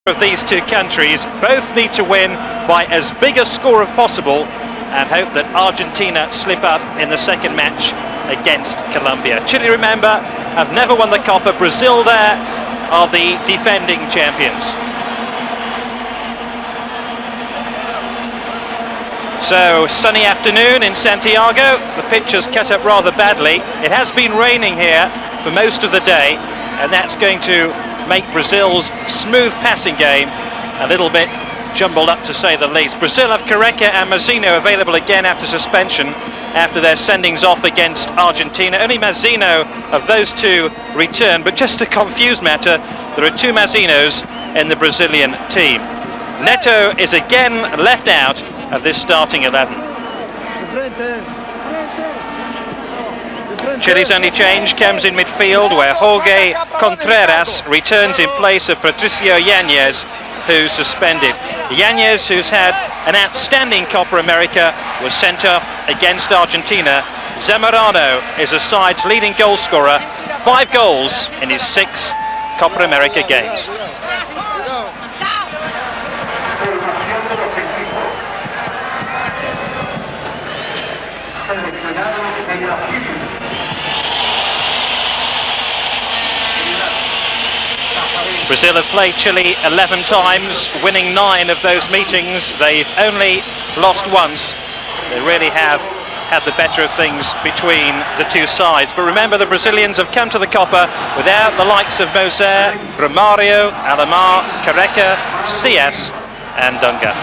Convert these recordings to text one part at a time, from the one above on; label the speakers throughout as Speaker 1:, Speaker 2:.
Speaker 1: Of these two countries both need to win by as big a score as possible and hope that Argentina slip up in the second match against Colombia. Chile, remember, have never won the Copa. Brazil there are the defending champions. So, sunny afternoon in Santiago. The pitch has cut up rather badly. It has been raining here for most of the day, and that's going to make Brazil's smooth passing game a little bit jumbled up, to say the least. Brazil have Careca and Mazzino available again after suspension, after their sendings off against Argentina. Only Mazzino of those two return, but just to confuse matter, there are two Mazzinos in the Brazilian team. Neto is again left out of this starting 11. Chile's only change comes in midfield, where Jorge Contreras returns in place of Patricio Yanez, who's suspended. Yanez, who's had an outstanding Copa America, was sent off against Argentina. Zamorano is the side's leading goal scorer, 5 goals in his 6 Copa America games. Brazil have played Chile 11 times, winning 9 of those meetings. They've only lost once. They really have had the better of things between the two sides. But remember, the Brazilians have come to the Copa without the likes of Moser, Romario, Alemar, Careca, CS and Dunga.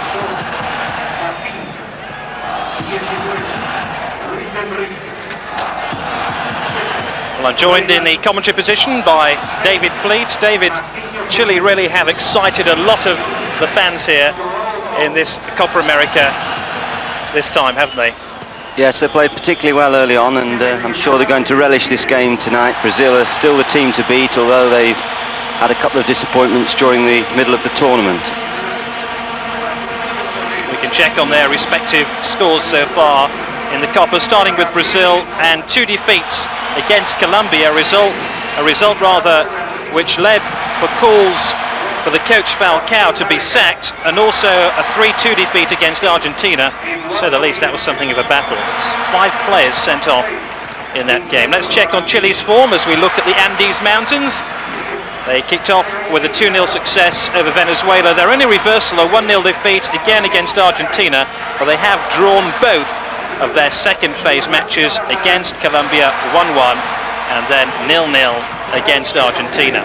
Speaker 1: Well, I'm joined in the commentary position by David Pleat. David, Chile really have excited a lot of the fans here in this Copa America this time, haven't they?
Speaker 2: Yes, they played particularly well early on, and I'm sure they're going to relish this game tonight. Brazil are still the team to beat, although they've had a couple of disappointments during the middle of the tournament.
Speaker 1: We can check on their respective scores so far in the Copa, starting with Brazil and 2 defeats against Colombia, a result which led for calls for the coach Falcao to be sacked, and also a 3-2 defeat against Argentina. To say the least, that was something of a battle. It's 5 players sent off in that game. Let's check on Chile's form as we look at the Andes Mountains. They kicked off with a 2-0 success over Venezuela. Their only reversal, a 1-0 defeat again against Argentina, but they have drawn both of their second phase matches against Colombia 1-1 and then 0-0 against Argentina.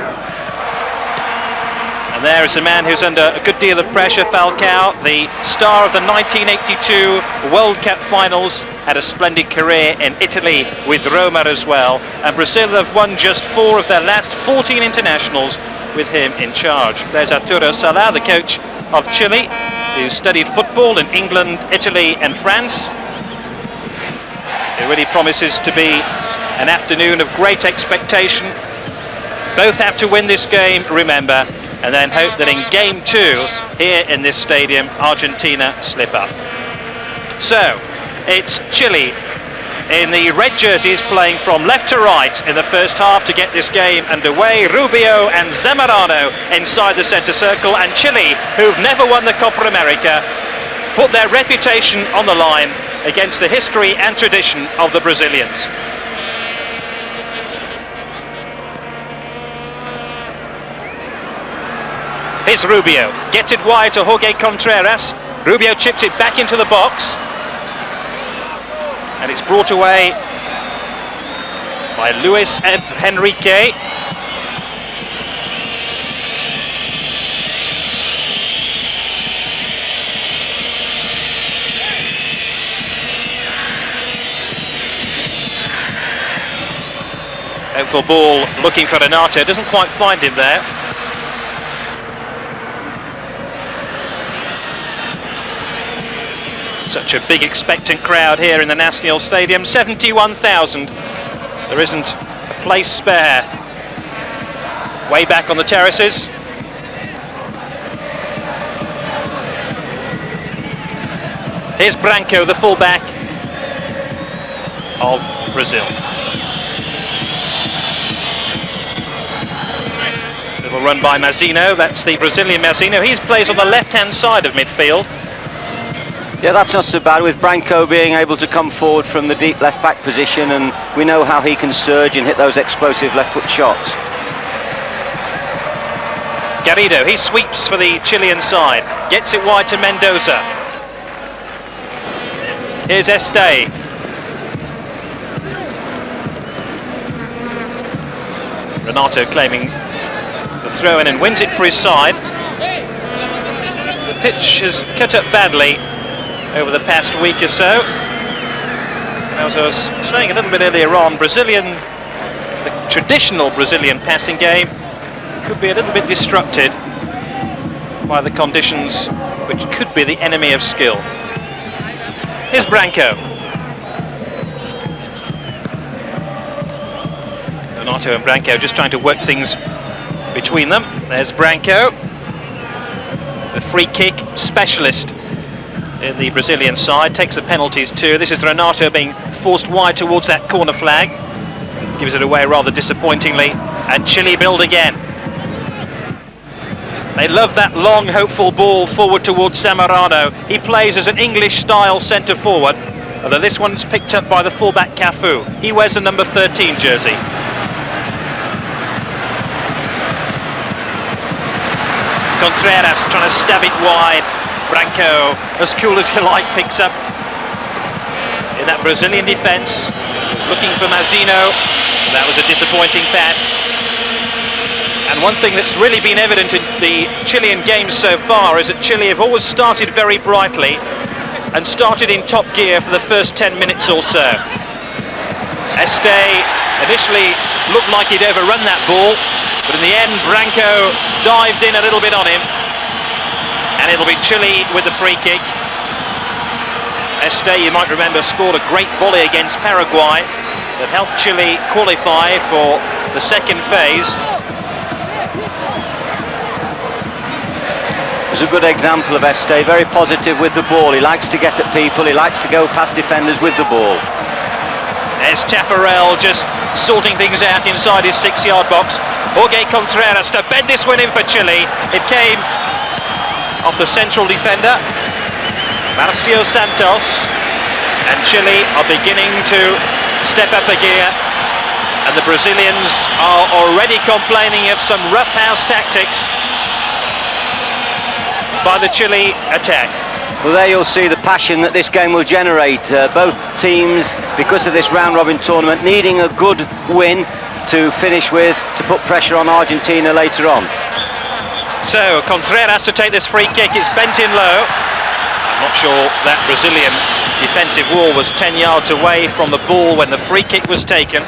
Speaker 1: And there is a man who's under a good deal of pressure, Falcao, the star of the 1982 World Cup finals, had a splendid career in Italy with Roma as well, and Brazil have won just 4 of their last 14 internationals with him in charge. There's Arturo Salah, the coach of Chile, who studied football in England, Italy and France. It really promises to be an afternoon of great expectation. Both have to win this game, remember, and then hope that in game 2 here in this stadium, Argentina slip up. So, it's Chile in the red jerseys playing from left to right in the first half to get this game underway. Rubio and Zamorano inside the centre circle, and Chile, who've never won the Copa America, put their reputation on the line against the history and tradition of the Brazilians. Here's Rubio, gets it wide to Jorge Contreras. Rubio chips it back into the box, and it's brought away by Luis Henrique. Hopeful ball looking for Renato, doesn't quite find him there. Such a big expectant crowd here in the Nacional Stadium, 71,000. There isn't a place spare. Way back on the terraces. Here's Branco, the fullback of Brazil. Little run by Mazzino, that's the Brazilian Mazzino. He plays on the left-hand side of midfield.
Speaker 2: Yeah, that's not so bad, with Branco being able to come forward from the deep left-back position, and we know how he can surge and hit those explosive left-foot shots.
Speaker 1: Garrido, he sweeps for the Chilean side, gets it wide to Mendoza. Here's Este. Renato claiming the throw-in and wins it for his side. The pitch has cut up badly over the past week or so. As I was saying a little bit earlier on, the traditional Brazilian passing game could be a little bit disrupted by the conditions which could be the enemy of skill. Here's Branco. Renato and Branco just trying to work things between them. There's Branco, the free kick specialist in the Brazilian side, takes the penalties too. This is Renato being forced wide towards that corner flag, gives it away rather disappointingly, and Chile build again. They love that long hopeful ball forward towards Zamorano. He plays as an English style centre forward, although this one's picked up by the fullback Cafu. He wears the number 13 jersey. Contreras trying to stab it wide. Branco, as cool as you like, picks up in that Brazilian defence. Was looking for Mazzino. That was a disappointing pass. And one thing that's really been evident in the Chilean games so far is that Chile have always started very brightly and started in top gear for the first 10 minutes or so. Este initially looked like he'd overrun that ball, but in the end Branco dived in a little bit on him, and it'll be Chile with the free kick. Este, you might remember, scored a great volley against Paraguay that helped Chile qualify for the second phase.
Speaker 2: It's a good example of Este, very positive with the ball. He likes to get at people, he likes to go past defenders with the ball.
Speaker 1: There's Taffarel just sorting things out inside his 6-yard box. Jorge Contreras to bend this one in for Chile. It came off the central defender, Marcio Santos, and Chile are beginning to step up a gear, and the Brazilians are already complaining of some roughhouse tactics by the Chile attack.
Speaker 2: Well, there you'll see the passion that this game will generate. Both teams, because of this round-robin tournament, needing a good win to finish with, to put pressure on Argentina later on.
Speaker 1: So Contreras to take this free kick. It's bent in low. I'm not sure that Brazilian defensive wall was 10 yards away from the ball when the free kick was taken.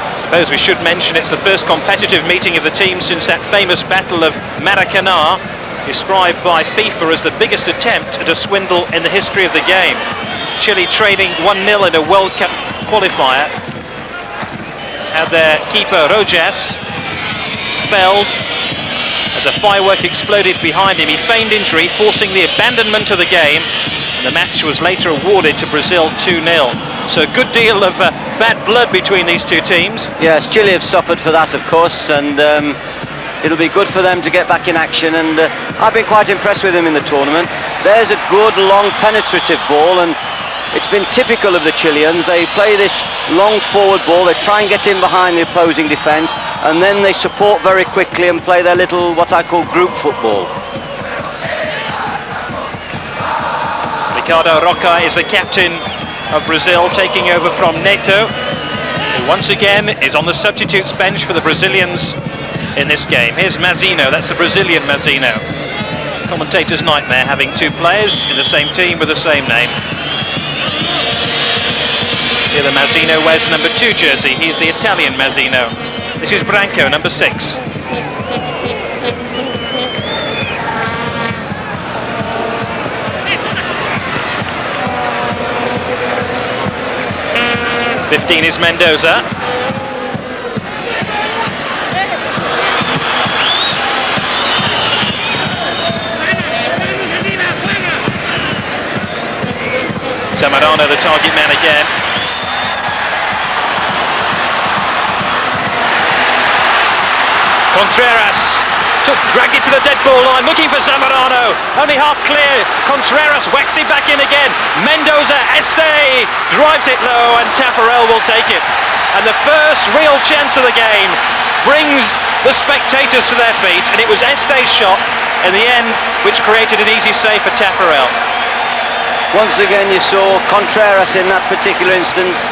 Speaker 1: I suppose we should mention it's the first competitive meeting of the team since that famous Battle of Maracanã, described by FIFA as the biggest attempt at a swindle in the history of the game. Chile trailing 1-0 in a World Cup qualifier. Had their keeper Rojas felled as a firework exploded behind him. He feigned injury, forcing the abandonment of the game, and the match was later awarded to Brazil 2-0. So a good deal of bad blood between these two teams.
Speaker 2: Yes, Chile have suffered for that, of course, and it'll be good for them to get back in action, and I've been quite impressed with them in the tournament. There's a good, long, penetrative ball, and it's been typical of the Chileans. They play this long forward ball, they try and get in behind the opposing defence, and then they support very quickly and play their little, what I call, group football.
Speaker 1: Ricardo Roca is the captain of Brazil, taking over from Neto, who once again is on the substitutes bench for the Brazilians in this game. Here's Mazzino, that's the Brazilian Mazzino. Commentator's nightmare having two players in the same team with the same name. Here the Mazzino wears number 2 jersey, he's the Italian Mazzino. This is Branco, number 6. '15 is Mendoza. Zamorano, the target man again. Contreras dragged it to the dead ball line, looking for Zamorano, only half clear. Contreras whacks it back in again. Mendoza, Este drives it low, and Taffarel will take it. And the first real chance of the game brings the spectators to their feet, and it was Este's shot in the end which created an easy save for Taffarel.
Speaker 2: Once again you saw Contreras in that particular instance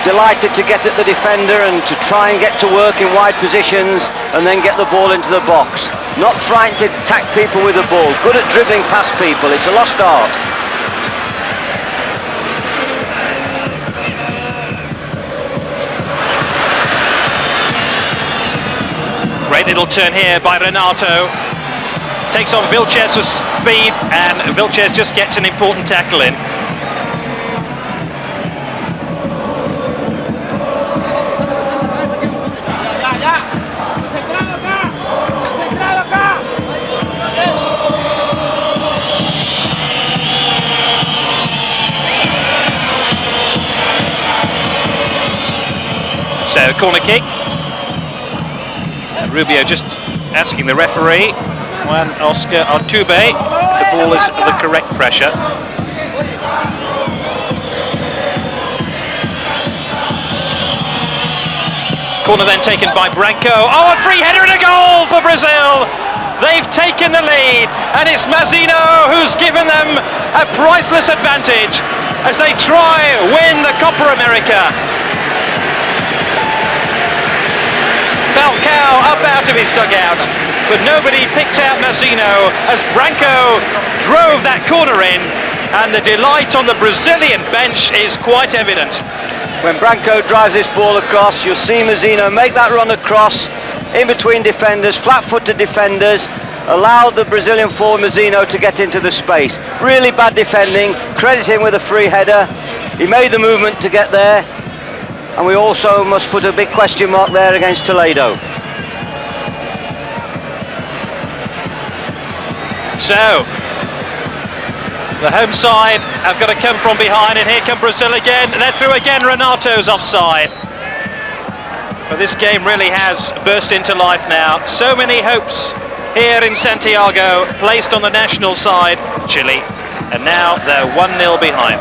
Speaker 2: delighted to get at the defender and to try and get to work in wide positions and then get the ball into the box. Not frightened to attack people with the ball, good at dribbling past people. It's a lost art.
Speaker 1: Great little turn here by Renato. Takes on Vilches with speed, and Vilches just gets an important tackle in. So, corner kick. And Rubio just asking the referee, Juan Oscar Artube, the ball is the correct pressure. Corner then taken by Branco. Oh, a free header and a goal for Brazil! They've taken the lead, and it's Mazzino who's given them a priceless advantage as they try win the Copa America. Falcao up out of his dugout, but nobody picked out Mazzino as Branco drove that corner in, and the delight on the Brazilian bench is quite evident.
Speaker 2: When Branco drives this ball across, you'll see Mazzino make that run across in between defenders, flat-footed defenders, allowed the Brazilian forward Mazzino to get into the space. Really bad defending, credit him with a free header. He made the movement to get there. And we also must put a big question mark there against Toledo.
Speaker 1: So, the home side have got to come from behind, and here come Brazil again. They're through again, Renato's offside. But this game really has burst into life now. So many hopes here in Santiago, placed on the national side, Chile. And now they're 1-0 behind.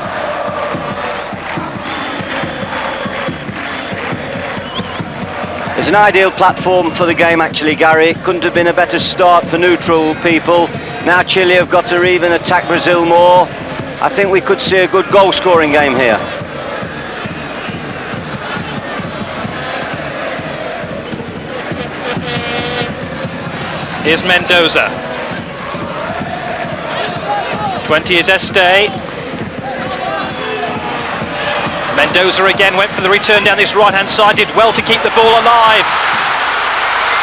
Speaker 2: It's an ideal platform for the game actually, Gary. It couldn't have been a better start for neutral people. Now Chile have got to even attack Brazil more. I think we could see a good goal-scoring game here.
Speaker 1: Here's Mendoza. 20 is Este. Mendoza again went for the return down this right-hand side, did well to keep the ball alive.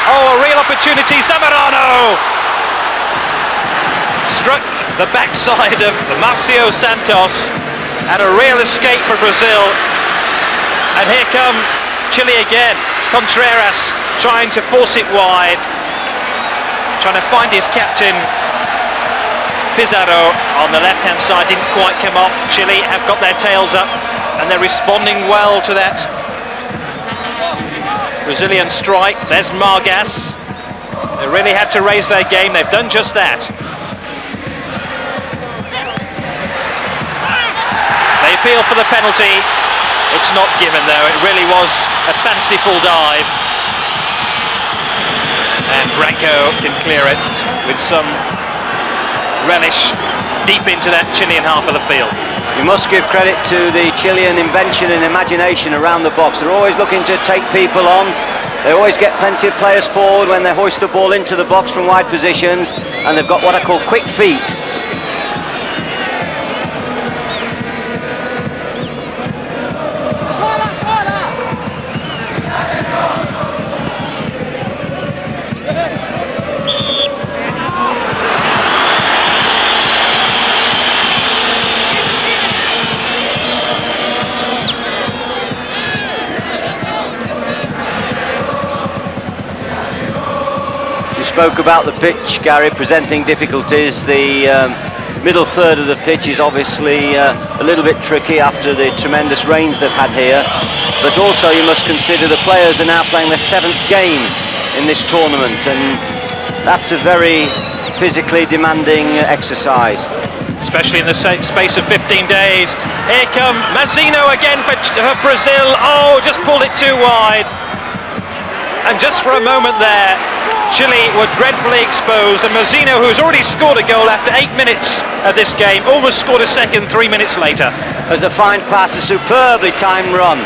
Speaker 1: Oh, a real opportunity, Zamorano! Struck the backside of Marcio Santos, and a real escape for Brazil. And here come Chile again. Contreras trying to force it wide, trying to find his captain. Pizarro on the left-hand side didn't quite come off. Chile have got their tails up, and they're responding well to that Brazilian strike. There's Margas. They really had to raise their game. They've done just that. They appeal for the penalty. It's not given though. It really was a fanciful dive. And Branco can clear it with some relish deep into that Chilean half of the field.
Speaker 2: You must give credit to the Chilean invention and imagination around the box. They're always looking to take people on. They always get plenty of players forward when they hoist the ball into the box from wide positions, and they've got what I call quick feet. Spoke about the pitch, Gary, presenting difficulties. The middle third of the pitch is obviously a little bit tricky after the tremendous rains they've had here, but also you must consider the players are now playing their 7th game in this tournament, and that's a very physically demanding exercise.
Speaker 1: Especially in the space of 15 days. Here come Mazzino again for Brazil. Oh, just pulled it too wide. And just for a moment there, Chile were dreadfully exposed, and Mazzino, who's already scored a goal after 8 minutes of this game, almost scored a second 3 minutes later.
Speaker 2: There's a fine pass, a superbly timed run.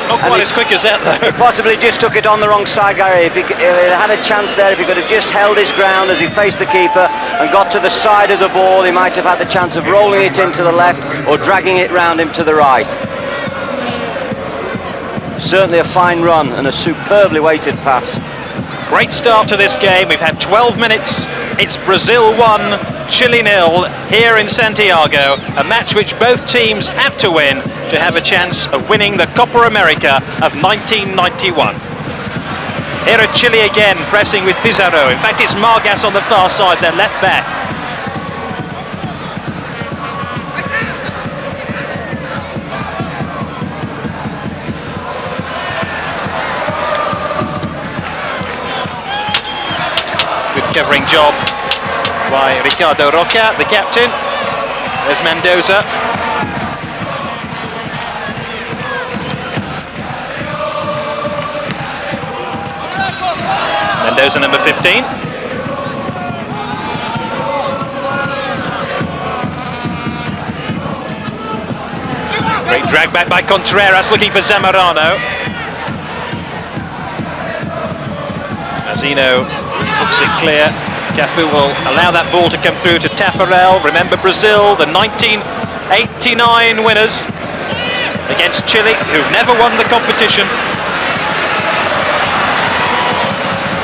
Speaker 1: Not quite as quick as that, though.
Speaker 2: He possibly just took it on the wrong side, Gary. If he had a chance there, if he could have just held his ground as he faced the keeper and got to the side of the ball, he might have had the chance of rolling it into the left or dragging it round him to the right. Certainly a fine run and a superbly weighted pass.
Speaker 1: Great start to this game. We've had 12 minutes. It's Brazil 1, Chile 0 here in Santiago. A match which both teams have to win to have a chance of winning the Copa America of 1991. Here are Chile again, pressing with Pizarro. In fact, it's Margas on the far side, their left back. Covering job by Ricardo Roca, the captain. There's Mendoza. Mendoza, number 15. Great drag back by Contreras, looking for Zamorano. Mazzino looks it clear. Cafu will allow that ball to come through to Tafarel. Remember Brazil, the 1989 winners against Chile, who've never won the competition.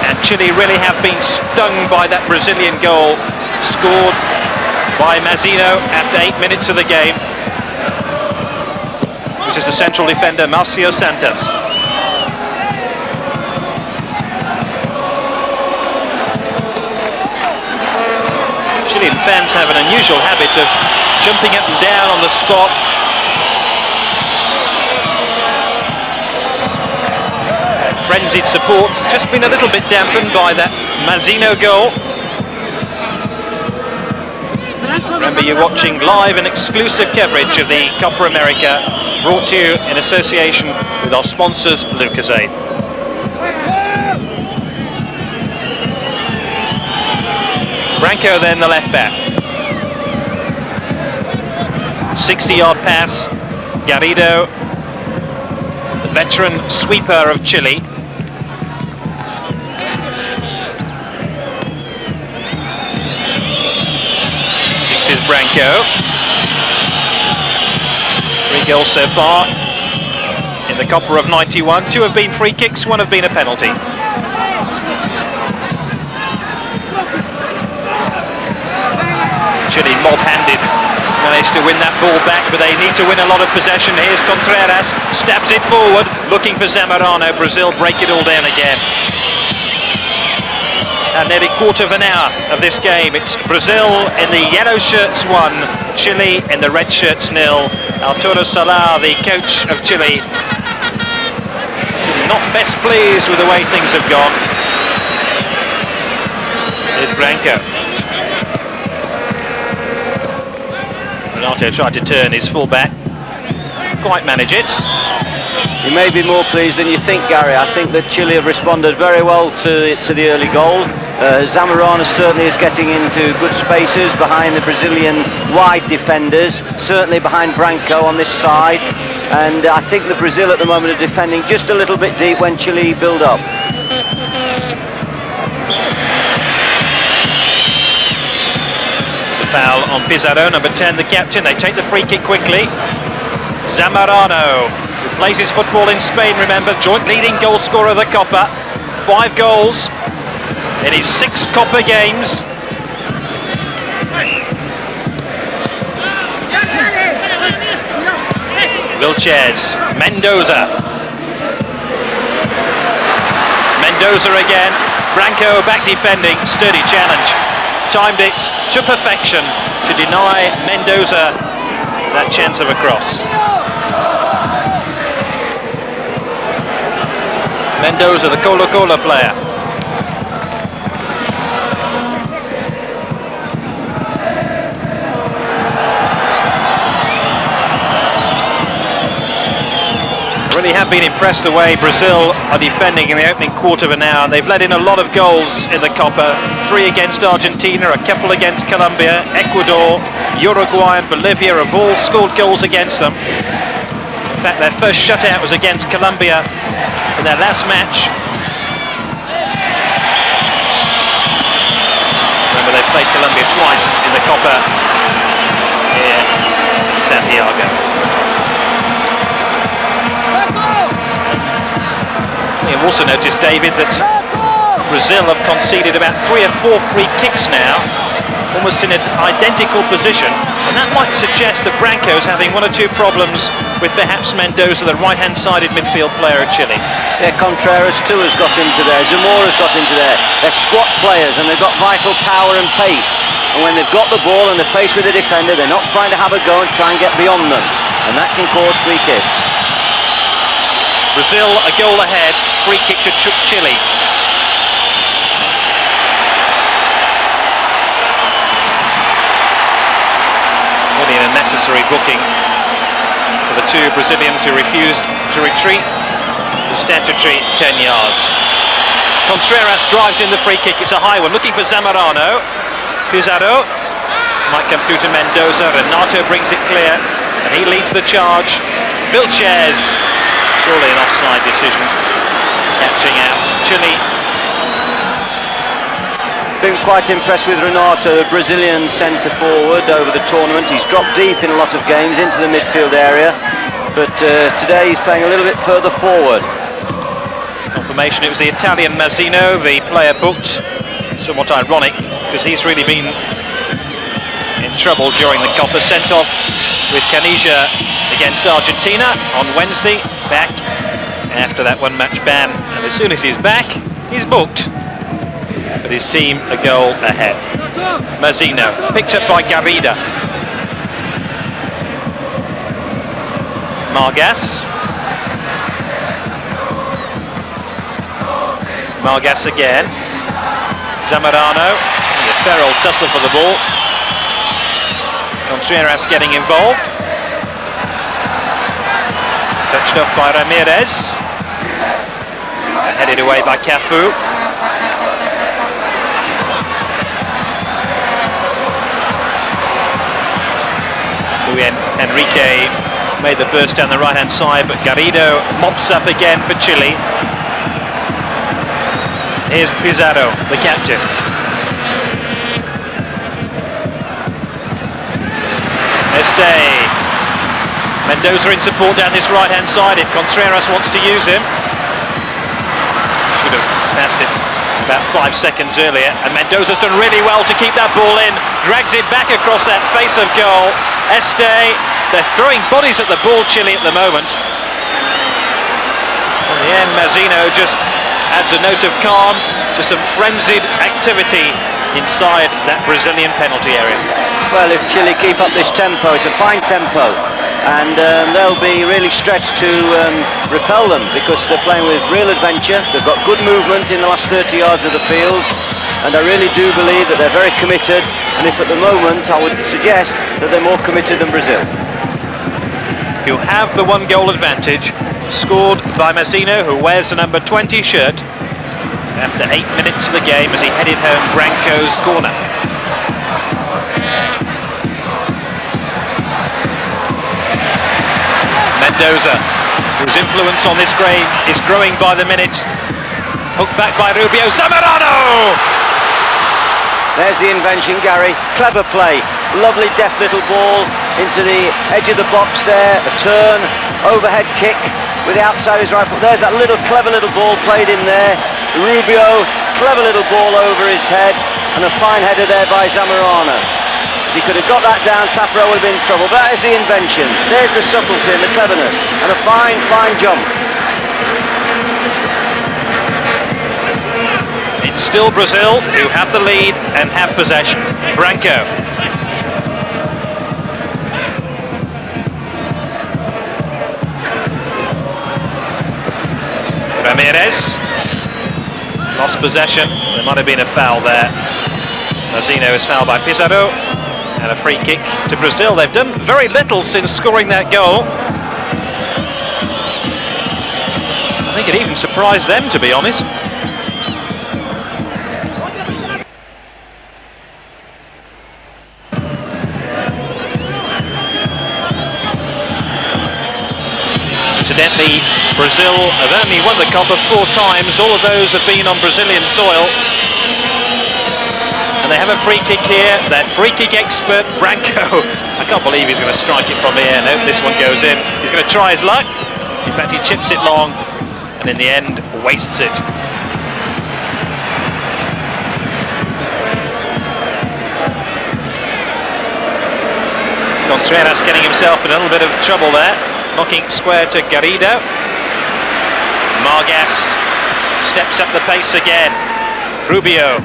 Speaker 1: And Chile really have been stung by that Brazilian goal scored by Mazzino after 8 minutes of the game. This is the central defender, Marcio Santos. Chilean fans have an unusual habit of jumping up and down on the spot. Frenzied support, just been a little bit dampened by that Mazzino goal. Remember, you're watching live and exclusive coverage of the Copa America, brought to you in association with our sponsors, Lucozade. Branco then the left back. 60-yard pass. Garrido, the veteran sweeper of Chile. Six is Branco. 3 goals so far in the Copa of 91. 2 have been free kicks, 1 have been a penalty. Chile mob-handed, managed to win that ball back, but they need to win a lot of possession. Here's Contreras, stabs it forward, looking for Zamorano. Brazil break it all down again. And nearly quarter of an hour of this game. It's Brazil in the yellow shirts 1, Chile in the red shirts 0. Arturo Solar, the coach of Chile, not best pleased with the way things have gone. Here's Branco. Renato tried to turn his full-back, quite manage it.
Speaker 2: You may be more pleased than you think, Gary. I think that Chile have responded very well to the early goal. Zamorano certainly is getting into good spaces behind the Brazilian wide defenders, certainly behind Branco on this side. And I think the Brazil at the moment are defending just a little bit deep when Chile build up.
Speaker 1: Foul on Pizarro, number 10, the captain. They take the free kick quickly. Zamorano, who plays his football in Spain, remember, joint leading goal scorer of the Copa. 5 goals in his 6 Copa games. Vilches, Mendoza. Mendoza again. Branco back defending, sturdy challenge. Timed it to perfection to deny Mendoza that chance of a cross. Mendoza, the Colo-Colo player. Really have been impressed the way Brazil are defending in the opening quarter of an hour, and they've let in a lot of goals in the Copa. 3 against Argentina, a couple against Colombia, Ecuador, Uruguay and Bolivia have all scored goals against them. In fact, their first shutout was against Colombia in their last match. Remember, they played Colombia twice in the Copa here in Santiago. You've also noticed, David, that Brazil have conceded about 3 or 4 free kicks now, almost in an identical position, and that might suggest that Branco's having 1 or 2 problems with perhaps Mendoza, the right-hand-sided midfield player of Chile.
Speaker 2: Yeah, Contreras too has got into there, Zamora's got into there. They're squat players and they've got vital power and pace, and when they've got the ball and they're faced with the defender, they're not trying to have a go and try and get beyond them, and that can cause free kicks.
Speaker 1: Brazil a goal ahead, free kick to Chile. Really an unnecessary booking for the 2 Brazilians who refused to retreat. The statutory 10 yards. Contreras drives in the free kick, it's a high one, looking for Zamorano. Pizarro might come through to Mendoza, Renato brings it clear, and he leads the charge. Vilches. Surely an offside decision, catching out Chile.
Speaker 2: Been quite impressed with Renato, the Brazilian centre forward over the tournament. He's dropped deep in a lot of games into the midfield area, but today he's playing a little bit further forward.
Speaker 1: Confirmation it was the Italian Mazzino, the player booked. Somewhat ironic, because he's really been in trouble during the Copa. Sent off with Canija against Argentina on Wednesday, back after that 1-match ban, and as soon as he's back, he's booked. But his team a goal ahead. Mazzino, picked up by Garrida. Margas again. Zamorano, a feral tussle for the ball. Contreras getting involved. Touched off by Ramirez. Headed away by Cafu. Luis Enrique made the burst down the right-hand side, but Garrido mops up again for Chile. Here's Pizarro, the captain. Mendoza in support down this right-hand side if Contreras wants to use him. Should have passed it about 5 seconds earlier, and Mendoza's done really well to keep that ball in, drags it back across that face of goal. They're throwing bodies at the ball, Chile, at the moment. In the end, Mazzino just adds a note of calm to some frenzied activity inside that Brazilian penalty area.
Speaker 2: Well, if Chile keep up this tempo, it's a fine tempo, and they'll be really stretched to repel them, because they're playing with real adventure. They've got good movement in the last 30 yards of the field, and I really do believe that they're very committed, and if at the moment I would suggest that they're more committed than Brazil.
Speaker 1: You have the 1-goal advantage, scored by Mazzino, who wears the number 20 shirt, after 8 minutes of the game as he headed home Branco's corner. Mendoza, whose influence on this game is growing by the minute. Hooked back by Rubio. Zamorano!
Speaker 2: There's the invention, Gary. Clever play. Lovely deft little ball into the edge of the box there. A turn, overhead kick with the outside of his right foot. There's that clever little ball played in there. Rubio, clever little ball over his head, and a fine header there by Zamorano. If he could have got that down, Tafaro would have been in trouble. But that is the invention. There's the subtlety and the cleverness, and a fine, fine jump.
Speaker 1: It's still Brazil who have the lead and have possession. Branco. Ramirez. Lost possession. There might have been a foul there. Mazzino is fouled by Pizarro. And a free kick to Brazil. They've done very little since scoring that goal. I think it even surprised them, to be honest. Incidentally, Brazil have only won the Copa 4 times. All of those have been on Brazilian soil. And they have a free kick here. Their free kick expert, Branco. I can't believe he's going to strike it from here. No, this one goes in. He's going to try his luck. In fact, he chips it long and in the end wastes it. Contreras getting himself in a little bit of trouble there. Knocking square to Garrido. Margas steps up the pace again. Rubio.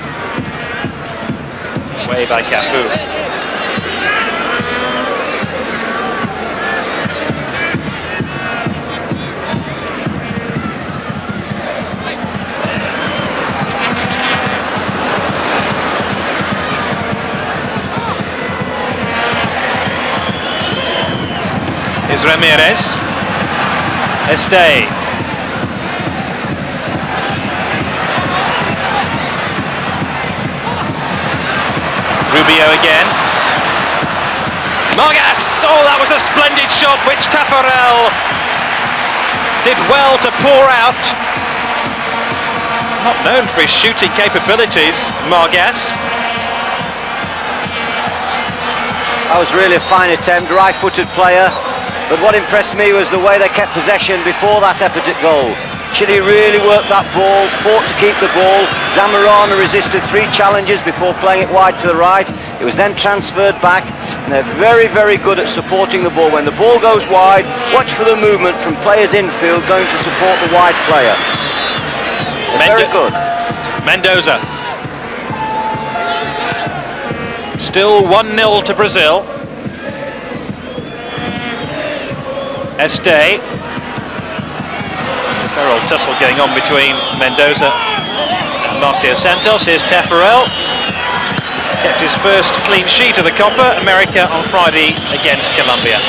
Speaker 1: Away by Cafu. Is Ramirez. Este. Rubio again. Margas! Oh, that was a splendid shot which Tafarel did well to pour out. Not known for his shooting capabilities, Margas.
Speaker 2: That was really a fine attempt, right-footed player. But what impressed me was the way they kept possession before that effort at goal. Chile really worked that ball, fought to keep the ball. Zamorano resisted 3 challenges before playing it wide to the right. It was then transferred back, and they're very, very good at supporting the ball. When the ball goes wide, watch for the movement from players infield going to support the wide player. Very good.
Speaker 1: Mendoza. Still 1-0 to Brazil. Este. Feral tussle going on between Mendoza and Marcio Santos. Here's Tafarel. Kept his first clean sheet of the Copa America on Friday against Colombia.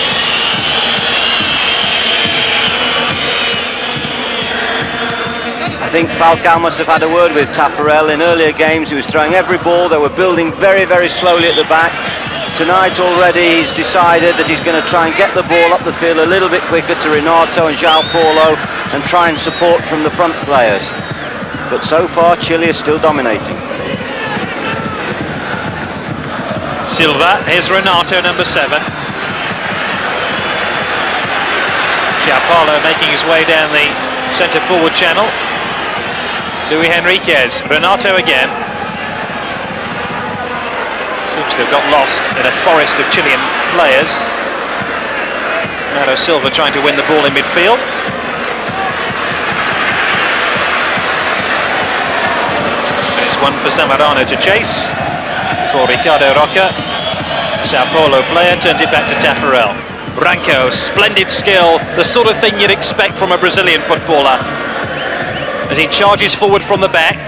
Speaker 2: I think Falcao must have had a word with Tafarel. In earlier games he was throwing every ball. They were building very, very slowly at the back. Tonight already he's decided that he's going to try and get the ball up the field a little bit quicker to Renato and João Paulo and try and support from the front players. But so far Chile is still dominating.
Speaker 1: Silva, here's Renato, number 7. João Paulo making his way down the centre forward channel. Luis Henriquez, Renato again. Seems to have got lost in a forest of Chilean players. Bernardo Silva trying to win the ball in midfield. And it's one for Zamorano to chase before Ricardo Roca. Sao Paulo player turns it back to Tafarel. Branco, splendid skill, the sort of thing you'd expect from a Brazilian footballer. As he charges forward from the back.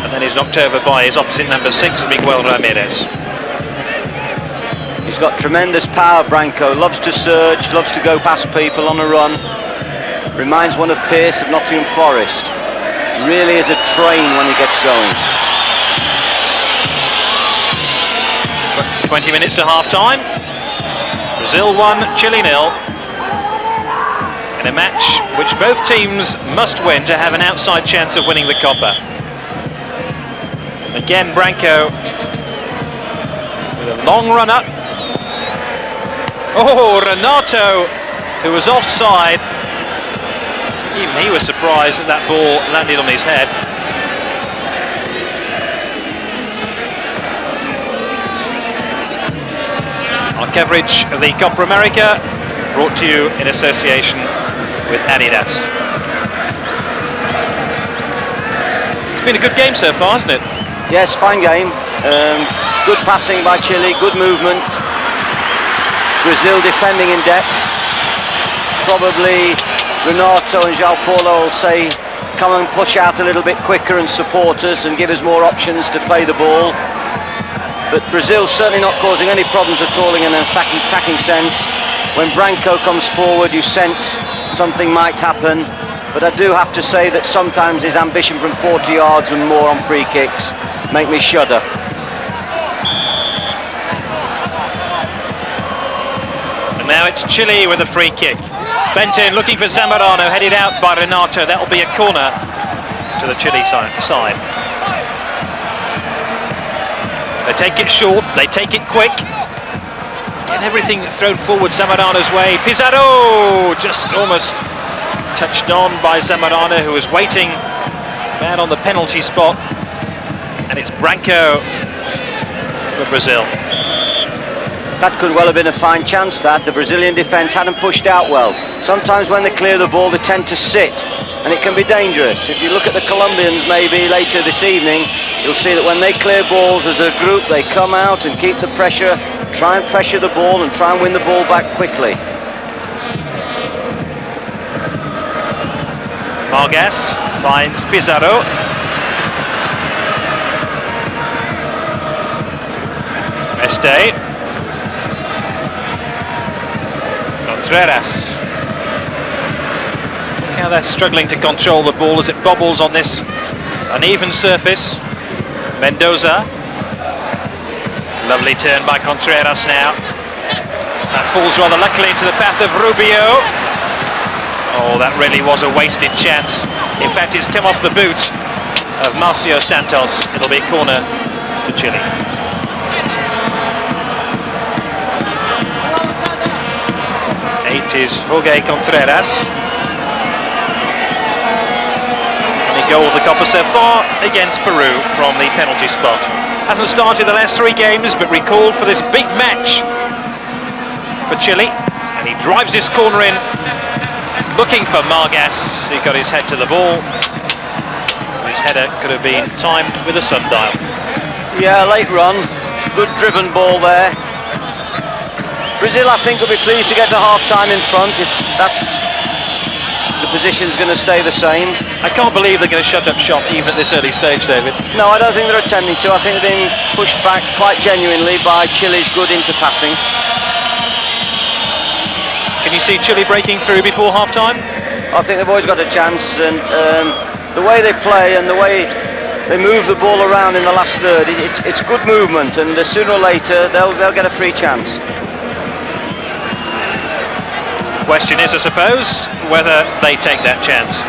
Speaker 1: And then he's knocked over by his opposite number 6, Miguel Ramirez.
Speaker 2: He's got tremendous power, Branco. Loves to surge, loves to go past people on a run. Reminds one of Pearce of Nottingham Forest. Really is a train when he gets going.
Speaker 1: 20 minutes to half-time. Brazil 1, Chile 0. In a match which both teams must win to have an outside chance of winning the Copa. Again, Branco with a long run up. Oh, Renato, who was offside. Even he was surprised that that ball landed on his head. Our coverage of the Copa America brought to you in association with Adidas. It's been a good game so far, hasn't it?
Speaker 2: Yes, fine game. Good passing by Chile, good movement. Brazil defending in depth. Probably Renato and João Paulo will say, come and push out a little bit quicker and support us and give us more options to play the ball. But Brazil's certainly not causing any problems at all in an attacking sense. When Branco comes forward, you sense something might happen. But I do have to say that sometimes his ambition from 40 yards and more on free kicks make me shudder.
Speaker 1: And now it's Chile with a free kick. Bent in, looking for Zamorano, headed out by Renato. That'll be a corner to the Chile side. They take it short, they take it quick. And everything thrown forward Zamorano's way. Pizarro just almost touched on by Zamorano, who was waiting man on the penalty spot. And it's Branco for Brazil.
Speaker 2: That could well have been a fine chance, that. The Brazilian defence hadn't pushed out well. Sometimes when they clear the ball, they tend to sit, and it can be dangerous. If you look at the Colombians maybe later this evening, you'll see that when they clear balls as a group, they come out and keep the pressure, try and pressure the ball and try and win the ball back quickly.
Speaker 1: Vargas finds Pizarro. Este. Contreras. Look how they're struggling to control the ball as it bobbles on this uneven surface. Mendoza. Lovely turn by Contreras now. That falls rather luckily into the path of Rubio. Oh, that really was a wasted chance. In fact, it's come off the boot of Marcio Santos. It'll be a corner to Chile. It is Jorge Contreras. Only goal of the Copa so far against Peru from the penalty spot. Hasn't started the last 3 games, but recalled for this big match for Chile. And he drives this corner in, looking for Vargas. He got his head to the ball. His header could have been timed with a sundial.
Speaker 2: Yeah, late run. Good driven ball there. Brazil, I think, will be pleased to get to half-time in front if that's the position's going to stay the same.
Speaker 1: I can't believe they're going to shut up shop even at this early stage, David.
Speaker 2: No, I don't think they're attempting to. I think they're being pushed back quite genuinely by Chile's good interpassing.
Speaker 1: Can you see Chile breaking through before half-time?
Speaker 2: I think they've always got a chance, and the way they play and the way they move the ball around in the last third, it's good movement, and sooner or later they'll get a free chance.
Speaker 1: Question is, I suppose, whether they take that chance.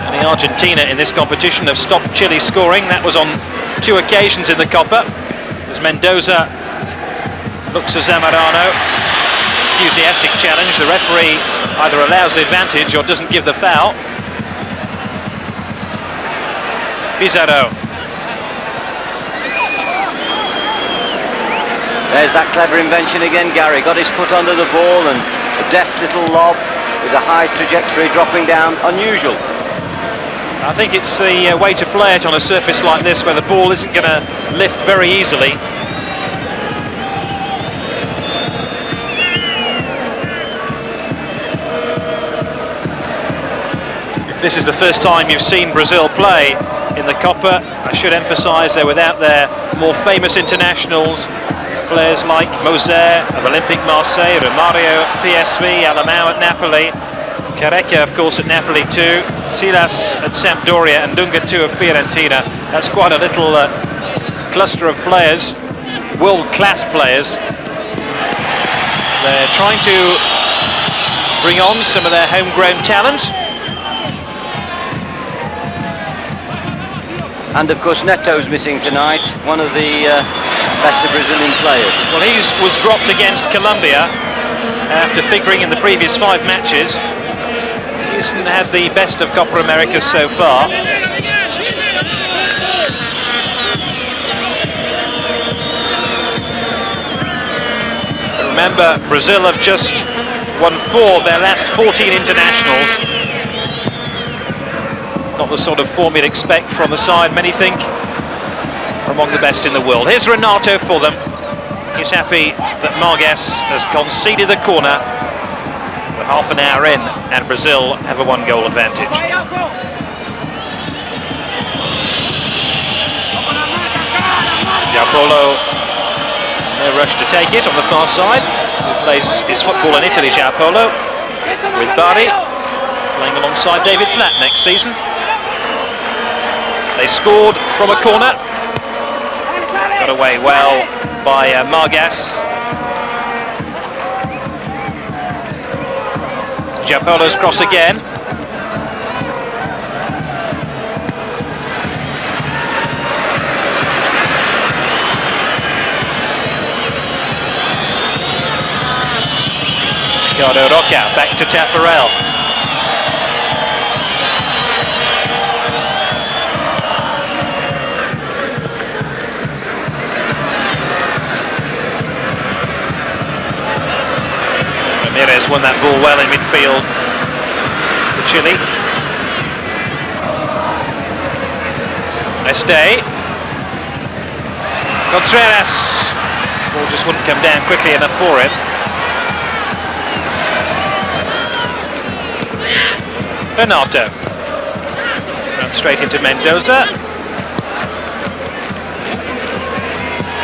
Speaker 1: And the Argentina in this competition have stopped Chile scoring. That was on 2 occasions in the Copa. As Mendoza looks at Zamorano. Enthusiastic challenge. The referee either allows the advantage or doesn't give the foul. Pizarro.
Speaker 2: There's that clever invention again, Gary. Got his foot under the ball and a deft little lob with a high trajectory dropping down. Unusual.
Speaker 1: I think it's the way to play it on a surface like this where the ball isn't going to lift very easily. If this is the first time you've seen Brazil play in the Copa, I should emphasise they're without their more famous internationals, players like Moser of Olympique Marseille, Romario at PSV, Alemão at Napoli, Careca of course at Napoli too, Silas at Sampdoria and Dunga too of Fiorentina. That's quite a little cluster of players, world-class players. They're trying to bring on some of their homegrown talent.
Speaker 2: And of course Neto's missing tonight, one of the better Brazilian players.
Speaker 1: Well, he was dropped against Colombia after figuring in the previous 5 matches. He hasn't had the best of Copa Americas so far. Remember, Brazil have just won 4 of their last 14 internationals. Not the sort of form you'd expect from the side, many think. are among the best in the world. Here's Renato for them. He's happy that Marques has conceded the corner. We're half an hour in and Brazil have a one-goal advantage. João Paulo, no rush to take it on the far side. He plays his football in Italy, João Paulo, with Bari playing alongside David Platt next season. They scored from a corner. Got away well by Marques. João Paulo's cross again. Ricardo Roca back to Taffarel. Ramirez won that ball well in midfield for Chile. Este. Contreras. Ball just wouldn't come down quickly enough for him. Renato. Run straight into Mendoza.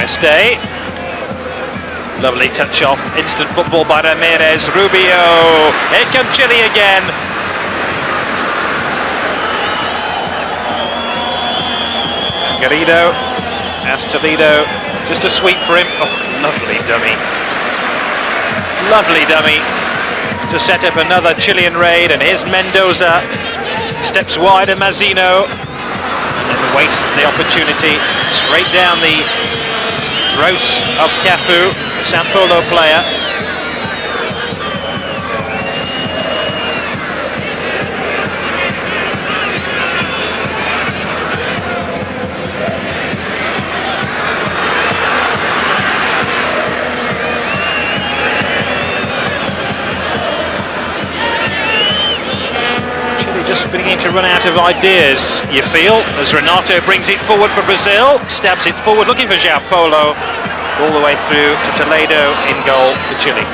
Speaker 1: Este. Lovely touch off, instant football by Ramirez. Rubio. Here comes Chile again. Garrido. As Toledo. Just a sweep for him. Oh, lovely dummy. Lovely dummy to set up another Chilean raid, and here's Mendoza. Steps wide and Mazzino. And then wastes the opportunity. Straight down the throats of Cafu, São Paulo player. Chile just beginning to run out of ideas, you feel, as Renato brings it forward for Brazil, stabs it forward, looking for João Paulo. All the way through to Toledo in goal for Chile.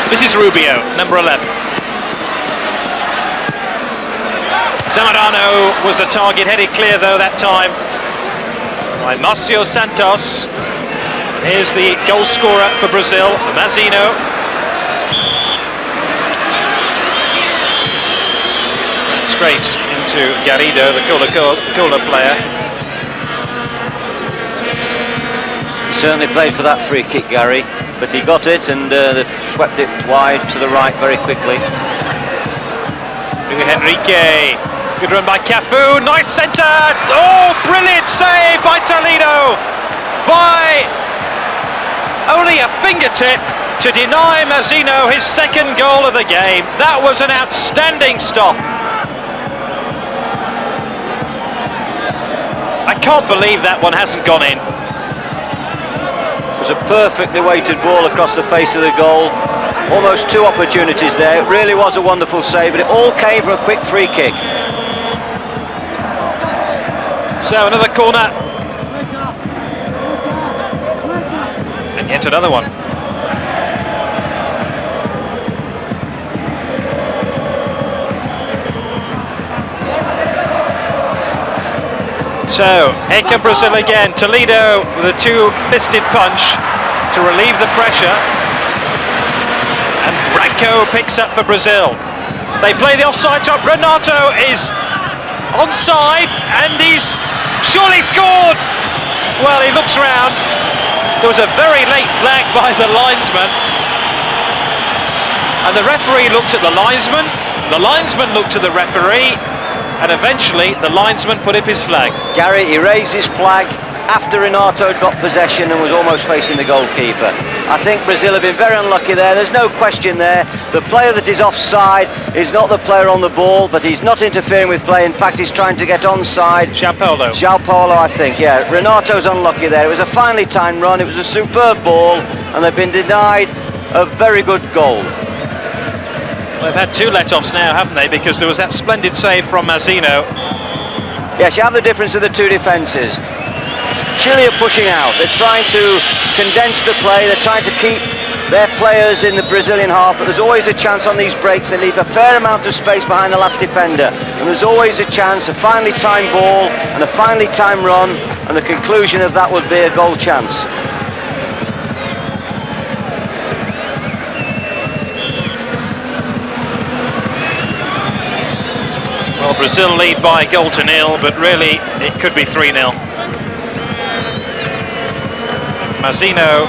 Speaker 1: This is Rubio, number 11. Zamorano was the target, headed clear though that time by Marcio Santos. Here's the goal scorer for Brazil, Mazzino. Straight into Garrido, the Cola player.
Speaker 2: He certainly played for that free kick, Gary, but he got it and they've swept it wide to the right very quickly. Henrique,
Speaker 1: good run by Cafu, nice centre! Oh, brilliant save by Toledo! By only a fingertip to deny Mazzino his second goal of the game. That was an outstanding stop. I can't believe that one hasn't gone in.
Speaker 2: It was a perfectly weighted ball across the face of the goal. Almost two opportunities there. It really was a wonderful save, but it all came from a quick free kick.
Speaker 1: So another corner. And yet another one. So, here come Brazil again. Toledo with a two-fisted punch to relieve the pressure. And Branco picks up for Brazil. They play the offside top. Renato is onside and he's surely scored. Well, he looks round. There was a very late flag by the linesman. And the referee looked at the linesman. The linesman looked at the referee. And eventually the linesman put up his flag.
Speaker 2: Gary, he raised his flag after Renato had got possession and was almost facing the goalkeeper. I think Brazil have been very unlucky there. There's no question there. The player that is offside is not the player on the ball, but he's not interfering with play. In fact, he's trying to get onside.
Speaker 1: João Paulo.
Speaker 2: João Paulo, I think, yeah. Renato's unlucky there. It was a finely timed run. It was a superb ball, and they've been denied a very good goal.
Speaker 1: They've had two let-offs now, haven't they? Because there was that splendid save from Mazzino.
Speaker 2: Yes, you have the difference of the two defences. Chile are pushing out. They're trying to condense the play. They're trying to keep their players in the Brazilian half, but there's always a chance on these breaks. They leave a fair amount of space behind the last defender, and there's always a chance, a finely timed ball and a finely timed run, and the conclusion of that would be a goal chance.
Speaker 1: Well, Brazil lead by a goal to nil, but really it could be 3-0. Mazzino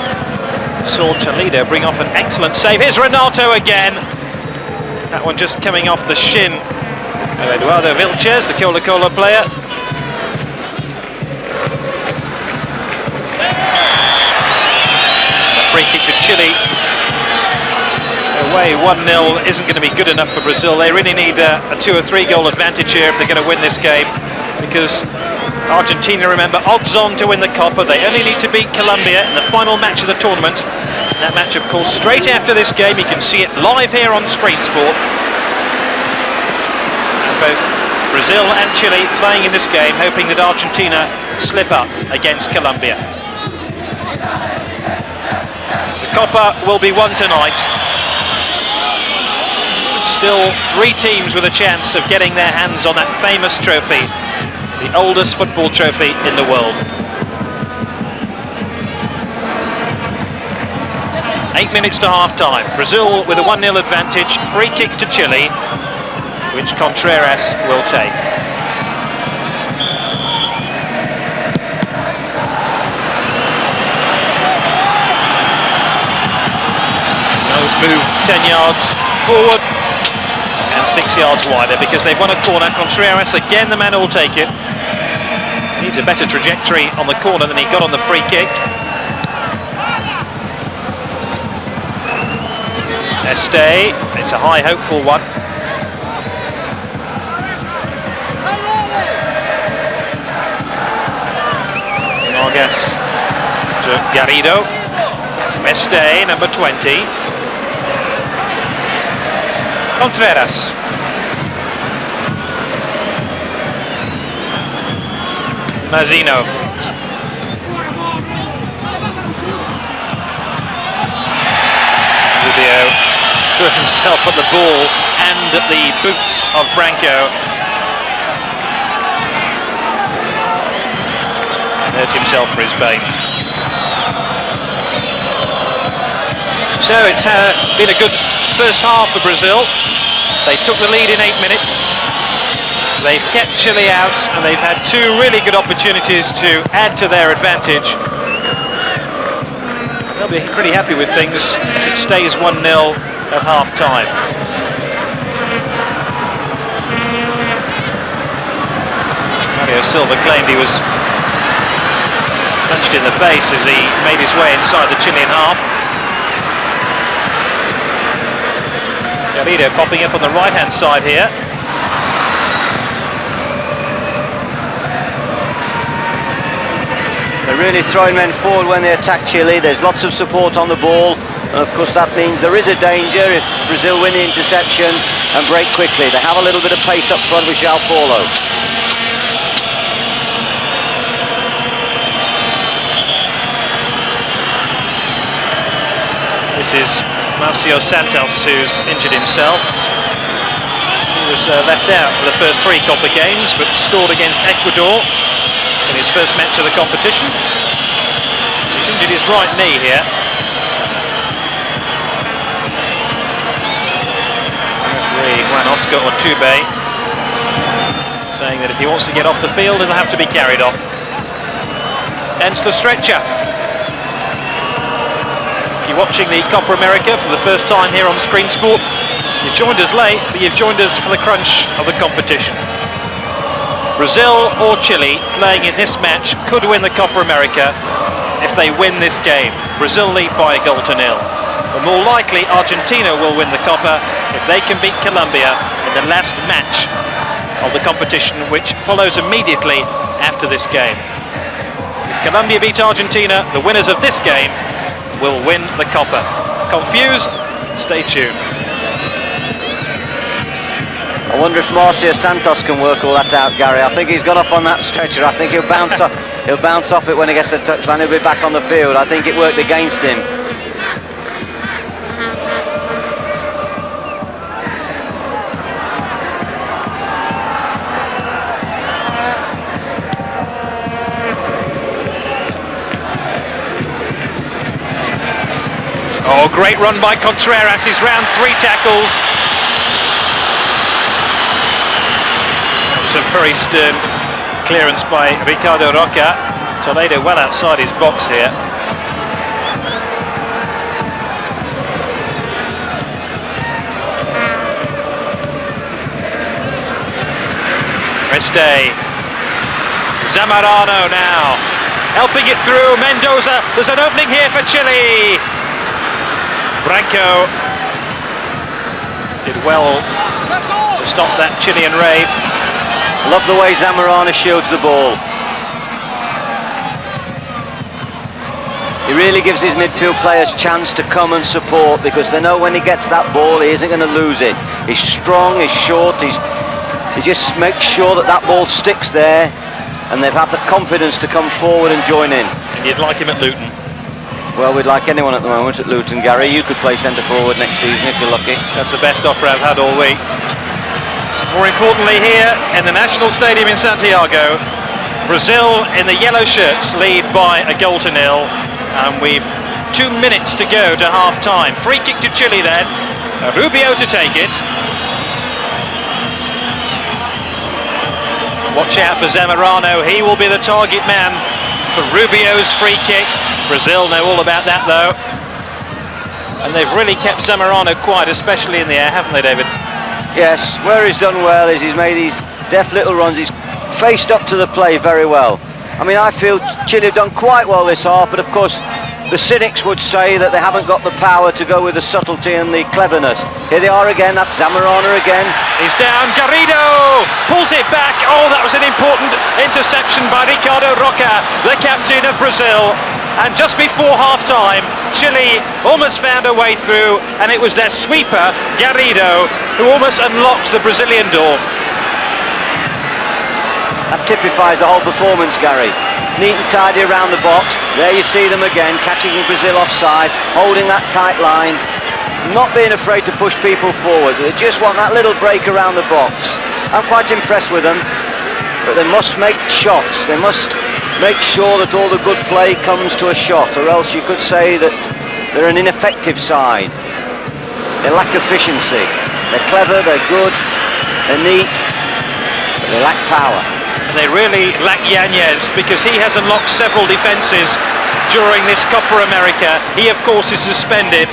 Speaker 1: saw Toledo bring off an excellent save. Here's Renato again. That one just coming off the shin of Eduardo Vilches, the Colo-Colo player. A free kick to Chile. Away 1-0 isn't going to be good enough for Brazil. They really need a 2 or 3 goal advantage here if they're going to win this game, because Argentina, remember, odds on to win the Copa. They only need to beat Colombia in the final match of the tournament. That match, of course, straight after this game. You can see it live here on Screen Sport. And both Brazil and Chile playing in this game, hoping that Argentina slip up against Colombia. The Copa will be won tonight. Still 3 teams with a chance of getting their hands on that famous trophy, the oldest football trophy in the world. 8 minutes to half-time. Brazil with a 1-0 advantage. Free kick to Chile, which Contreras will take. No move 10 yards forward. And 6 yards wider because they've won a corner. Contreras, again, the man who will take it. Needs a better trajectory on the corner than he got on the free kick. Este, it's a high, hopeful one. Vargas to Garrido. Este, number 20. Contreras. Mazzino. Rubio threw himself at the ball and at the boots of Branco. And hurt himself for his pains. So it's been a good first half for Brazil. They took the lead in 8 minutes. They've kept Chile out, and they've had 2 really good opportunities to add to their advantage. They'll be pretty happy with things if it stays 1-0 at half-time. Mario Silva claimed he was punched in the face as he made his way inside the Chilean half. Garrido popping up on the right-hand side here.
Speaker 2: They're really throwing men forward when they attack Chile. There's lots of support on the ball, and of course that means there is a danger if Brazil win the interception and break quickly. They have a little bit of pace up front with João Paulo.
Speaker 1: This is Marcio Santos, who's injured himself. He was left out for the first 3 Copa games, but scored against Ecuador in his first match of the competition. He's injured his right knee here. Referee Juan Oscar Ortube saying that if he wants to get off the field, it'll have to be carried off. Hence the stretcher. If you're watching the Copa America for the first time here on Screen Sport, you've joined us late, but you've joined us for the crunch of the competition. Brazil or Chile playing in this match could win the Copa America if they win this game. Brazil lead by a goal to nil. But more likely Argentina will win the Copa if they can beat Colombia in the last match of the competition, which follows immediately after this game. If Colombia beat Argentina, the winners of this game will win the Copa. Confused? Stay tuned.
Speaker 2: I wonder if Marcia Santos can work all that out, Gary. I think he's gone off on that stretcher. I think he'll bounce off. He'll bounce off it when he gets the touchline. He'll be back on the field. I think it worked against him.
Speaker 1: Oh, great run by Contreras. He's round 3 tackles. That was a very stern clearance by Ricardo Roca. Toledo well outside his box here. Este. Zamorano now. Helping it through. Mendoza. There's an opening here for Chile. Branco did well to stop that Chilean raid.
Speaker 2: Love the way Zamorano shields the ball. He really gives his midfield players chance to come and support, because they know when he gets that ball he isn't going to lose it. He's strong, he's short, he just makes sure that that ball sticks there, and they've had the confidence to come forward and join in.
Speaker 1: And you'd like him at Luton?
Speaker 2: Well, we'd like anyone at the moment at Luton, Gary. You could play centre forward next season if you're lucky.
Speaker 1: That's the best offer I've had all week. More importantly, here in the National Stadium in Santiago, Brazil in the yellow shirts lead by 1-0, and we've 2 minutes to go to half-time. Free kick to Chile then. Rubio to take it. Watch out for Zamorano. He will be the target man for Rubio's free kick. Brazil know all about that though, and they've really kept Zamorano quiet, especially in the air, haven't they, David?
Speaker 2: Yes, where he's done well is he's made these deft little runs. He's faced up to the play very well. I mean, I feel Chile have done quite well this half, but of course the cynics would say that they haven't got the power to go with the subtlety and the cleverness. Here they are again. That's Zamorano again.
Speaker 1: He's down. Garrido pulls it back. Oh, that was an important interception by Ricardo Roca, the captain of Brazil. And just before half-time, Chile almost found a way through, and it was their sweeper, Garrido, who almost unlocked the Brazilian door.
Speaker 2: That typifies the whole performance, Gary. Neat and tidy around the box. There you see them again, catching Brazil offside, holding that tight line, not being afraid to push people forward. They just want that little break around the box. I'm quite impressed with them, but they must make shots. They must make sure that all the good play comes to a shot, or else you could say that they're an ineffective side. They lack efficiency. They're clever, they're good, they're neat, but they lack power.
Speaker 1: And they really lack Yanez, because he has unlocked several defences during this Copa America. He, of course, is suspended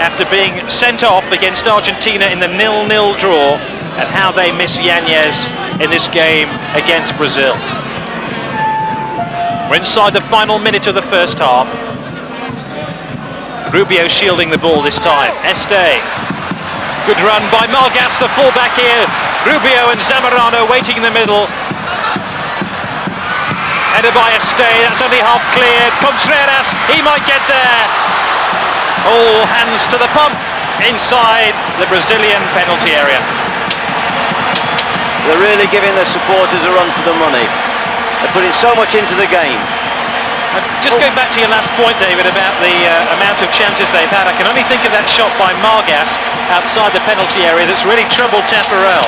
Speaker 1: after being sent off against Argentina in the 0-0 draw, and how they miss Yanez in this game against Brazil. We're inside the final minute of the first half. Rubio shielding the ball this time. Este. Good run by Malgas, the fullback here. Rubio and Zamorano waiting in the middle. Headed by Este, that's only half cleared. Contreras, he might get there. All hands to the pump inside the Brazilian penalty area.
Speaker 2: They're really giving their supporters a run for the money. They're putting so much into the game.
Speaker 1: Just going back to your last point, David, about the amount of chances they've had, I can only think of that shot by Malgas outside the penalty area that's really troubled Tafarel.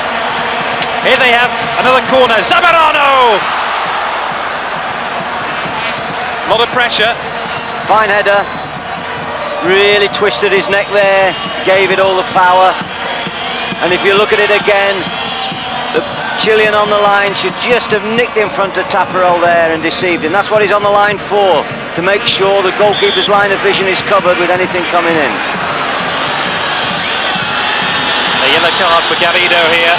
Speaker 1: Here they have another corner. Zamorano! A lot of pressure.
Speaker 2: Fine header. Really twisted his neck there, gave it all the power. And if you look at it again, the Chilean on the line should just have nicked in front of Tafarel there and deceived him. That's what he's on the line for, to make sure the goalkeeper's line of vision is covered with anything coming in.
Speaker 1: A yellow card for Garrido here.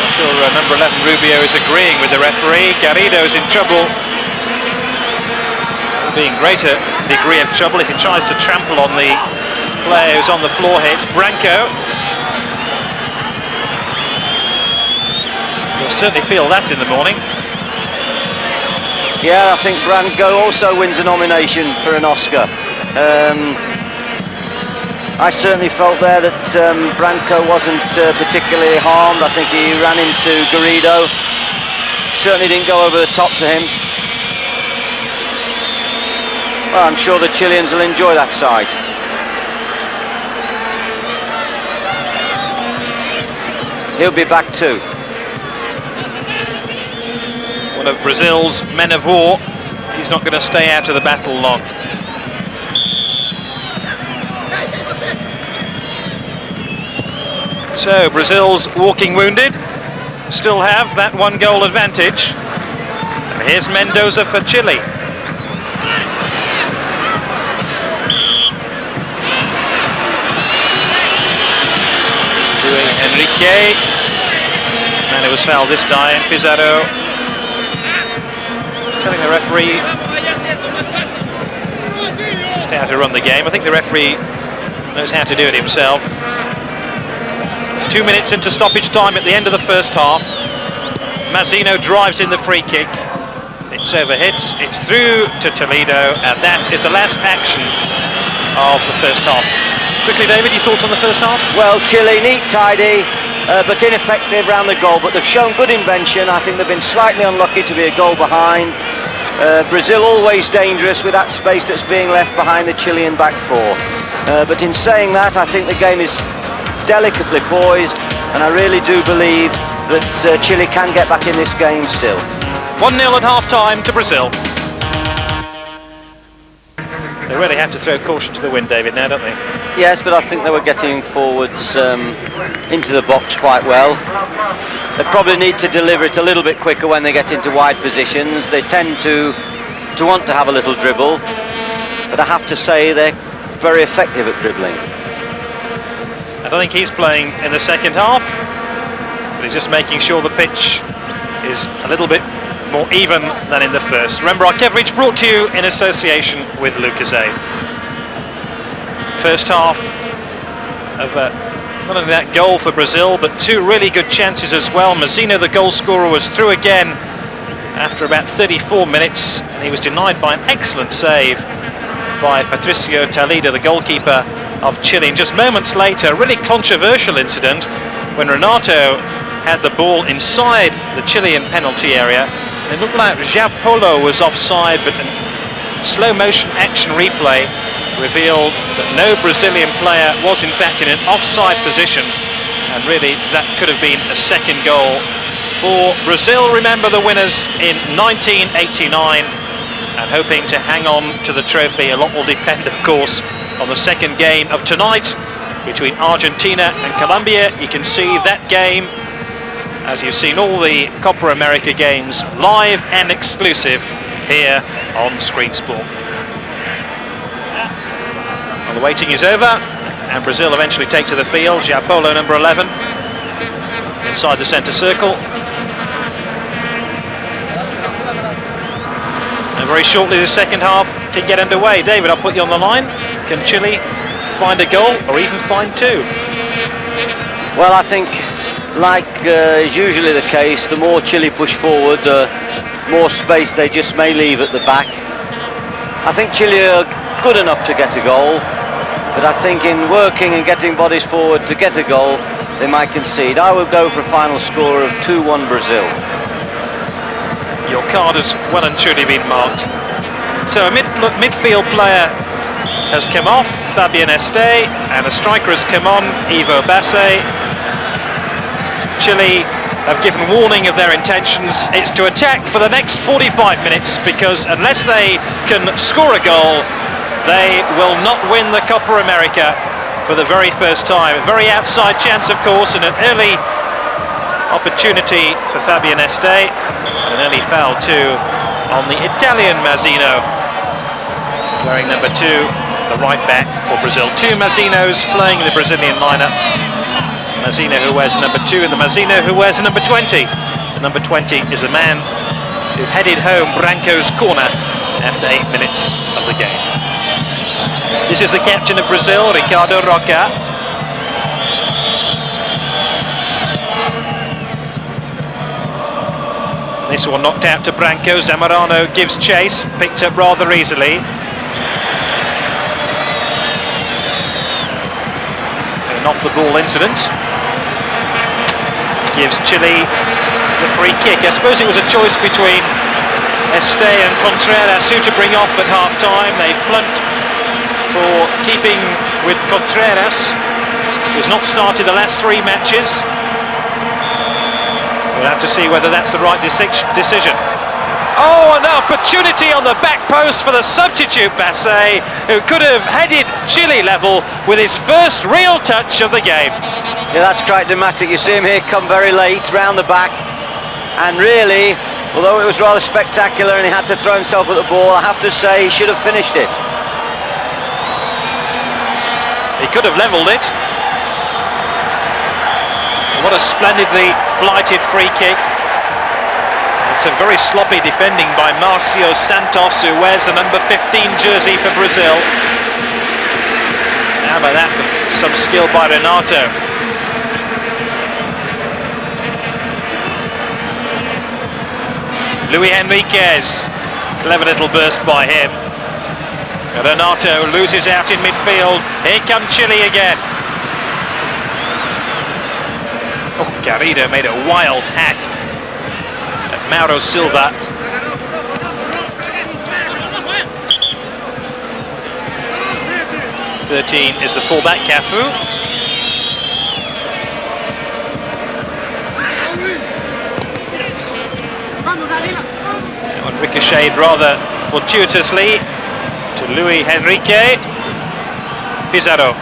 Speaker 1: Not sure number 11 Rubio is agreeing with the referee. Garrido's in trouble. Being greater degree of trouble if he tries to trample on the player who's on the floor here. It's Branco. You'll certainly feel that in the morning.
Speaker 2: Yeah, I think I certainly felt there that Branco wasn't particularly harmed. I think he ran into Garrido. Certainly didn't go over the top to him. Well, I'm sure the Chileans will enjoy that sight. He'll be back too.
Speaker 1: One of Brazil's men of war. He's not going to stay out of the battle long. So Brazil's walking wounded still have that 1-goal advantage. And here's Mendoza for Chile. Enrique, and it was fouled this time. Pizarro just telling the referee just how to run the game. I think the referee knows how to do it himself. 2 minutes into stoppage time at the end of the first half. Mazzino drives in the free kick. It's overhits, it's through to Toledo, and that is the last action of the first half. Quickly, David, your thoughts on the first half?
Speaker 2: Well, Chile, neat, tidy, but ineffective around the goal, but they've shown good invention. I think they've been slightly unlucky to be a goal behind. Brazil always dangerous with that space that's being left behind the Chilean back four. But in saying that, I think the game is delicately poised, and I really do believe that Chile can get back in this game still.
Speaker 1: 1-0 at half-time to Brazil. They really have to throw caution to the wind, David, now, don't they?
Speaker 2: Yes, but I think they were getting forwards into the box quite well. They probably need to deliver it a little bit quicker when they get into wide positions. They tend to want to have a little dribble, but I have to say they're very effective at dribbling.
Speaker 1: I don't think he's playing in the second half, but he's just making sure the pitch is a little bit more even than in the first. Remember, our coverage brought to you in association with Lucozade. First half of not only that goal for Brazil, but 2 really good chances as well. Mazzino, the goal scorer, was through again after about 34 minutes, and he was denied by an excellent save by Patricio Toledo, the goalkeeper of Chile. And just moments later, a really controversial incident when Renato had the ball inside the Chilean penalty area. And it looked like Giampolo was offside, but a slow motion action replay revealed that no Brazilian player was in fact in an offside position, and really that could have been a second goal for Brazil. Remember, the winners in 1989, and hoping to hang on to the trophy. A lot will depend, of course, on the second game of tonight between Argentina and Colombia. You can see that game, as you've seen all the Copa America games, live and exclusive here on Screen Sport. Well, the waiting is over, and Brazil eventually take to the field. Giampolo, number 11, inside the centre circle. And very shortly the second half can get underway. David, I'll put you on the line. Can Chile find a goal, or even find 2?
Speaker 2: Well, I think, like is usually the case, the more Chile push forward, the more space they just may leave at the back. I think Chile are good enough to get a goal, but I think in working and getting bodies forward to get a goal, they might concede. I will go for a final score of 2-1 Brazil.
Speaker 1: Your card has well and truly been marked. So a midfield player has come off, Fabian Este, and a striker has come on, Ivo Basse. Chile have given warning of their intentions. It's to attack for the next 45 minutes, because unless they can score a goal, they will not win the Copa America for the very first time. A very outside chance, of course, and an early opportunity for Fabian Este. An early foul too on the Italian Mazzino, wearing number 2, the right back for Brazil. 2 Mazzinos playing in the Brazilian lineup. Mazzino, who wears number 2, and the Mazzino who wears number 20. The number 20 is the man who headed home Branco's corner after 8 minutes of the game. This is the captain of Brazil, Ricardo Roca. This one knocked out to Branco. Zamorano gives chase, picked up rather easily. An off-the-ball incident. Gives Chile the free kick. I suppose it was a choice between Este and Contreras who to bring off at half-time. They've plumped for keeping with Contreras, who's not started the last 3 matches. We'll have to see whether that's the right decision. Oh, an opportunity on the back post for the substitute Basset, who could have headed Chile level with his first real touch of the game.
Speaker 2: Yeah, that's quite dramatic. You see him here come very late round the back, and really, although it was rather spectacular and he had to throw himself at the ball, I have to say he should have finished it.
Speaker 1: He could have levelled it. What a splendidly flighted free kick. It's a very sloppy defending by Marcio Santos, who wears the number 15 jersey for Brazil. How about that for some skill by Renato? Luis Enriquez, clever little burst by him. Renato loses out in midfield. Here come Chile again. Oh, Garrido made a wild hack at Mauro Silva. (13) is the fullback, Cafu. That one ricocheted rather fortuitously to Luis Enrique. Pizarro.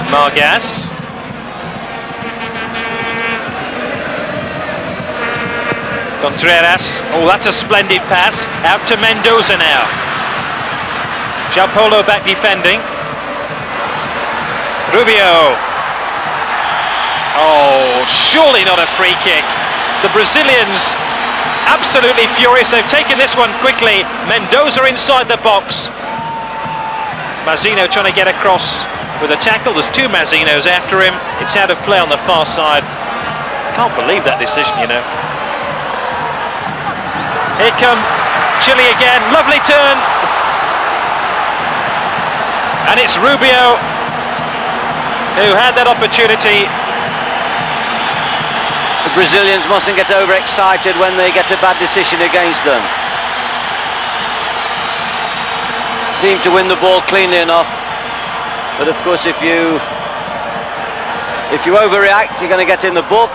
Speaker 1: Margas. Contreras. Oh, that's a splendid pass. Out to Mendoza now. João Paulo back defending. Rubio. Oh, surely not a free kick. The Brazilians absolutely furious. They've taken this one quickly. Mendoza inside the box. Mazzino trying to get across with a tackle. There's 2 Mazzinos after him. It's out of play on the far side. Can't believe that decision, you know. Here come Chile again. Lovely turn. And it's Rubio who had that opportunity.
Speaker 2: The Brazilians mustn't get overexcited when they get a bad decision against them. Seem to win the ball cleanly enough, but of course if you overreact, you're going to get in the book,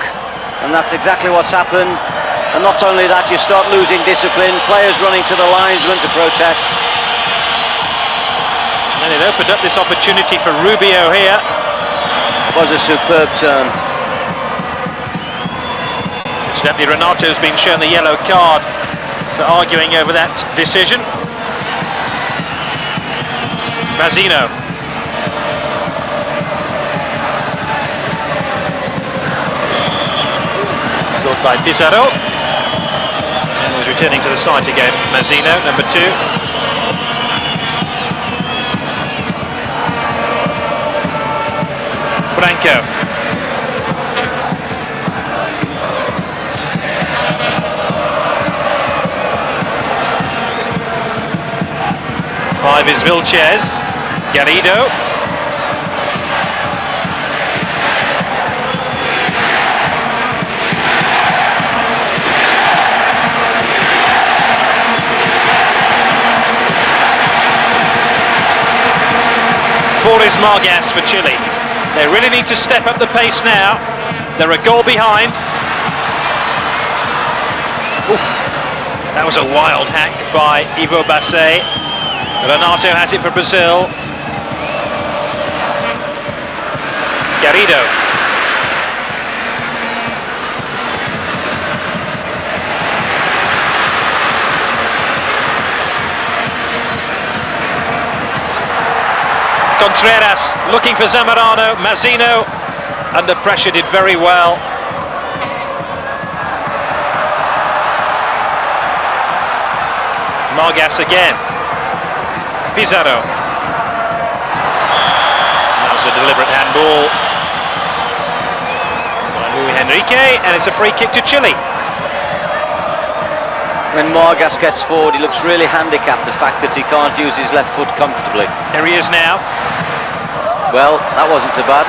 Speaker 2: and that's exactly what's happened. And not only that, you start losing discipline, players running to the linesman to protest.
Speaker 1: And it opened up this opportunity for Rubio here.
Speaker 2: It was a superb turn.
Speaker 1: Incidentally, Renato's been shown the yellow card for arguing over that decision. Mazzino. Caught by Pizarro. And he's returning to the site again. Mazzino, number 2. Branco. Five is Vilches. Garrido. Four is Margas for Chile. They really need to step up the pace now. They're a goal behind. Oof. That was a wild hack by Ivo Basset. Renato has it for Brazil. Garrido. Contreras looking for Zamorano. Mazzino under pressure did very well. Margas again. Pizarro. That was a deliberate handball by Luis Enrique, and it's a free kick to Chile.
Speaker 2: when Margas gets forward, he looks really handicapped, the fact that he can't use his left foot comfortably.
Speaker 1: Here he is now.
Speaker 2: Well, that wasn't too bad.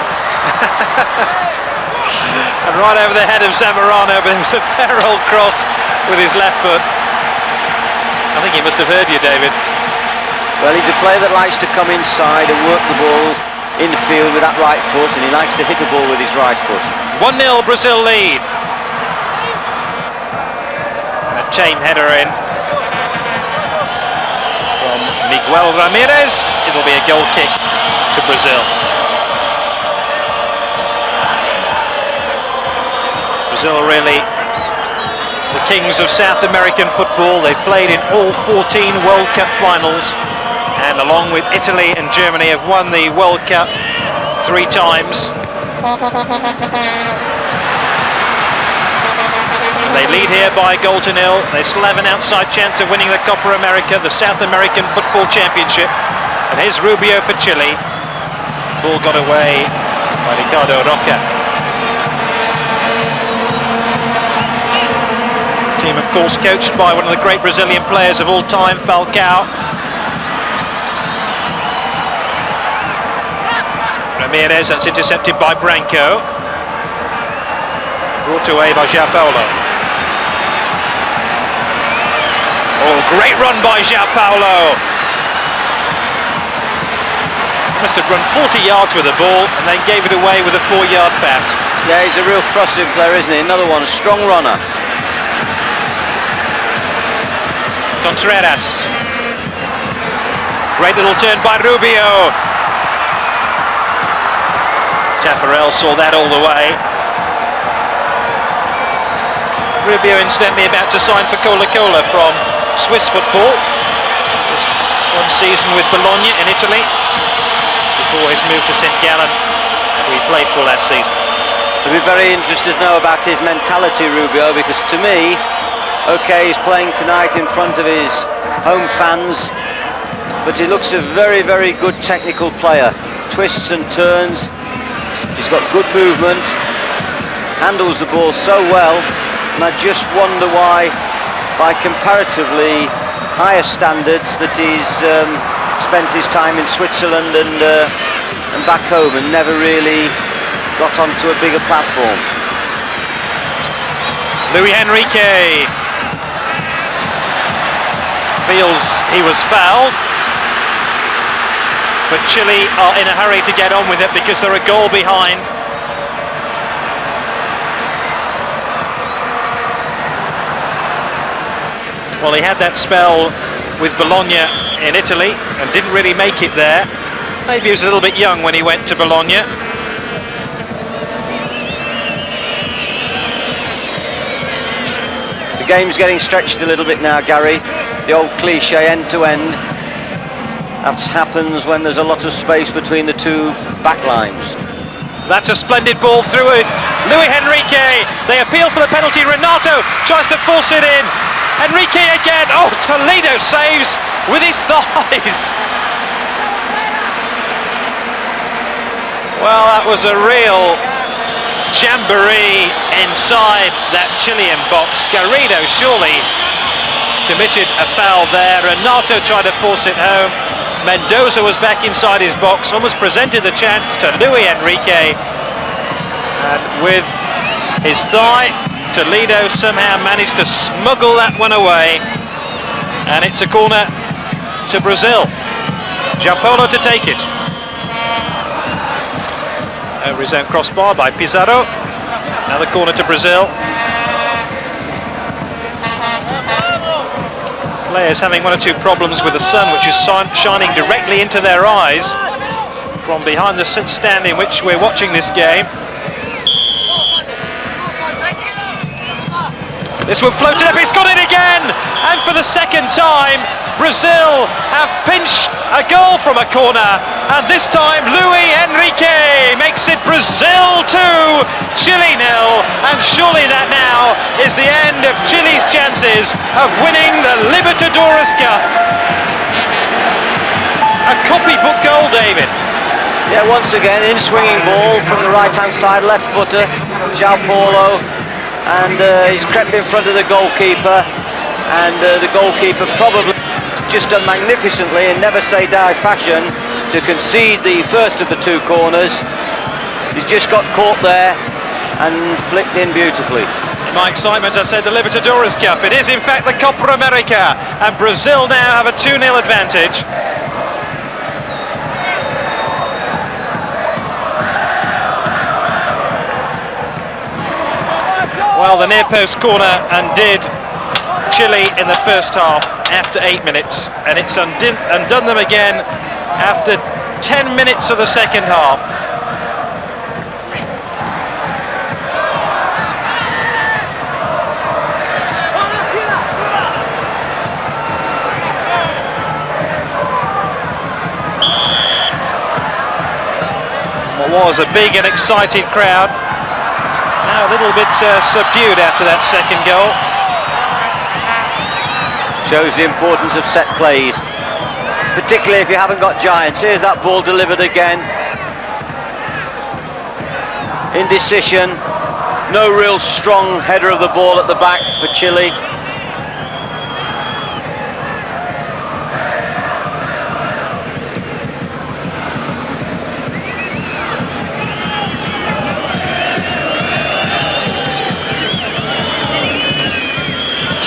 Speaker 1: And right over the head of Zamorano, but it was a fair old cross with his left foot. I think he must have heard you, David.
Speaker 2: Well, he's a player that likes to come inside and work the ball infield with that right foot, and he likes to hit a ball with his right foot.
Speaker 1: 1-0 Brazil lead. And a tame header in from Miguel Ramirez. It'll be a goal kick to Brazil. Brazil really the kings of South American football. They've played in all 14 World Cup finals, and along with Italy and Germany have won the World Cup 3 times. They lead here by a goal to nil. They still have an outside chance of winning the Copa America, the South American Football Championship. And here's Rubio for Chile. Ball got away by Ricardo Roca. Team, of course, coached by one of the great Brazilian players of all time, Falcao. Ramirez, that's intercepted by Branco. Brought away by João Paulo. Oh, great run by João Paulo. He must have run 40 yards with the ball and then gave it away with a 4-yard pass.
Speaker 2: Yeah, he's a real thrusting player, isn't he? Another one, a strong runner.
Speaker 1: Contreras. Great little turn by Rubio. Taffarel saw that all the way. Rubio incidentally about to sign for Coca-Cola from Swiss football. Just 1 season with Bologna in Italy before his move to St. Gallen, who he played for last season.
Speaker 2: I'd be very interested to know about his mentality, Rubio, because to me, okay, he's playing tonight in front of his home fans, but he looks a very, very good technical player. Twists and turns, he's got good movement, handles the ball so well, and I just wonder why, by comparatively higher standards, that he's spent his time in Switzerland and back home and never really got onto a bigger platform.
Speaker 1: Luis Enrique feels he was fouled, but Chile are in a hurry to get on with it because they're a goal behind. Well, he had that spell with Bologna in Italy and didn't really make it there. Maybe he was a little bit young when he went to Bologna.
Speaker 2: The game's getting stretched a little bit now, Gary. The old cliche, end to end. That happens when there's a lot of space between the 2 back lines.
Speaker 1: That's a splendid ball through it. Luis Enrique, they appeal for the penalty. Renato tries to force it in. Enrique again. Oh, Toledo saves with his thighs. Well, that was a real jamboree inside that Chilean box. Garrido surely committed a foul there. Renato tried to force it home. Mendoza was back inside his box, almost presented the chance to Luis Enrique, and with his thigh, Toledo somehow managed to smuggle that one away, and it's a corner to Brazil. João Paulo to take it. Over his own crossbar by Pizarro. Another corner to Brazil. Players having 1 or 2 problems with the sun, which is shining directly into their eyes from behind the stand in which we're watching this game. This one floated up, it's got it again! And for the second time, Brazil have pinched a goal from a corner. And this time, Luis Enrique makes it Brazil 2, Chile 0. And surely that now is the end of Chile's chances of winning the Libertadores Cup. A copybook goal, David.
Speaker 2: Yeah, once again, in-swinging ball from the right-hand side, left footer, João Paulo. And he's crept in front of the goalkeeper, and the goalkeeper probably just done magnificently in never say die fashion to concede the first of the two corners. He's just got caught there and flicked in beautifully.
Speaker 1: In my excitement, I said the Libertadores Cup. It is in fact the Copa America, and Brazil now have a 2-0 advantage. Well, the near post corner undid Chile in the first half after 8 minutes, and it's undone them again after 10 minutes of the second half. What was a big and excited crowd, now a little bit subdued after that second goal.
Speaker 2: Shows the importance of set plays, particularly if you haven't got giants. Here's that ball delivered again. Indecision, no real strong header of the ball at the back for Chile.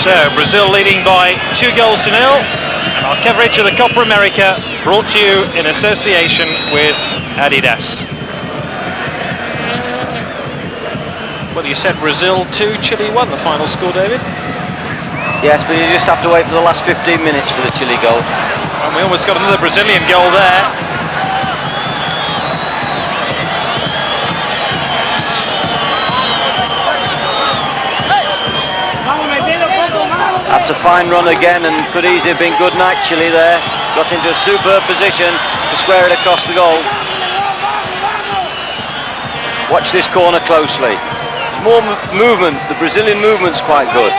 Speaker 1: So, Brazil leading by 2-0, and our coverage of the Copa America brought to you in association with Adidas. Well, you said Brazil 2, Chile 1, the final score, David?
Speaker 2: Yes, but you just have to wait for the last 15 minutes for the Chile goal.
Speaker 1: And we almost got another Brazilian goal there.
Speaker 2: That's a fine run again, and could easily have been good night Chile there. Got into a superb position to square it across the goal. Watch this corner closely. There's more movement. The Brazilian movement's quite good.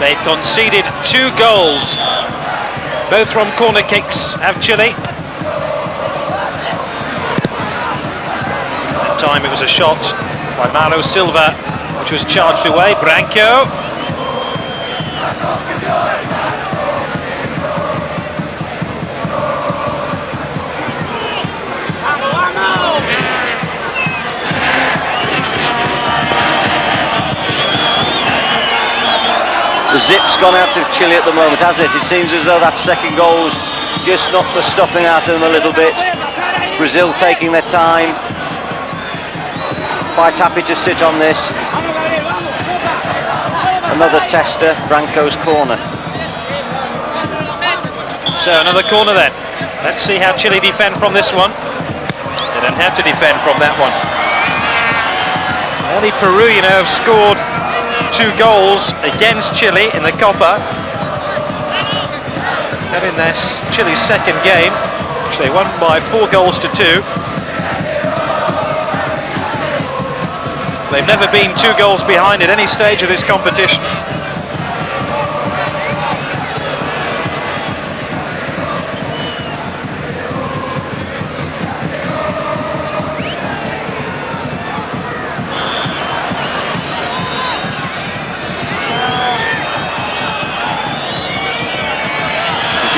Speaker 1: They've conceded 2 goals, both from corner kicks, have Chile. That time it was a shot by Marlo Silva, which was charged away. Branco.
Speaker 2: The zip's gone out of Chile at the moment, hasn't it? It seems as though that second goal's just knocked the stuffing out of them a little bit. Brazil taking their time. Quite happy to sit on this. Another tester, Branco's corner.
Speaker 1: So another corner then. Let's see how Chile defend from this one. They don't have to defend from that one. Only Peru, you know, have scored 2 goals against Chile in the Copa. That in this Chile's second game, which they won by 4 goals to 2. They've never been 2 goals behind at any stage of this competition.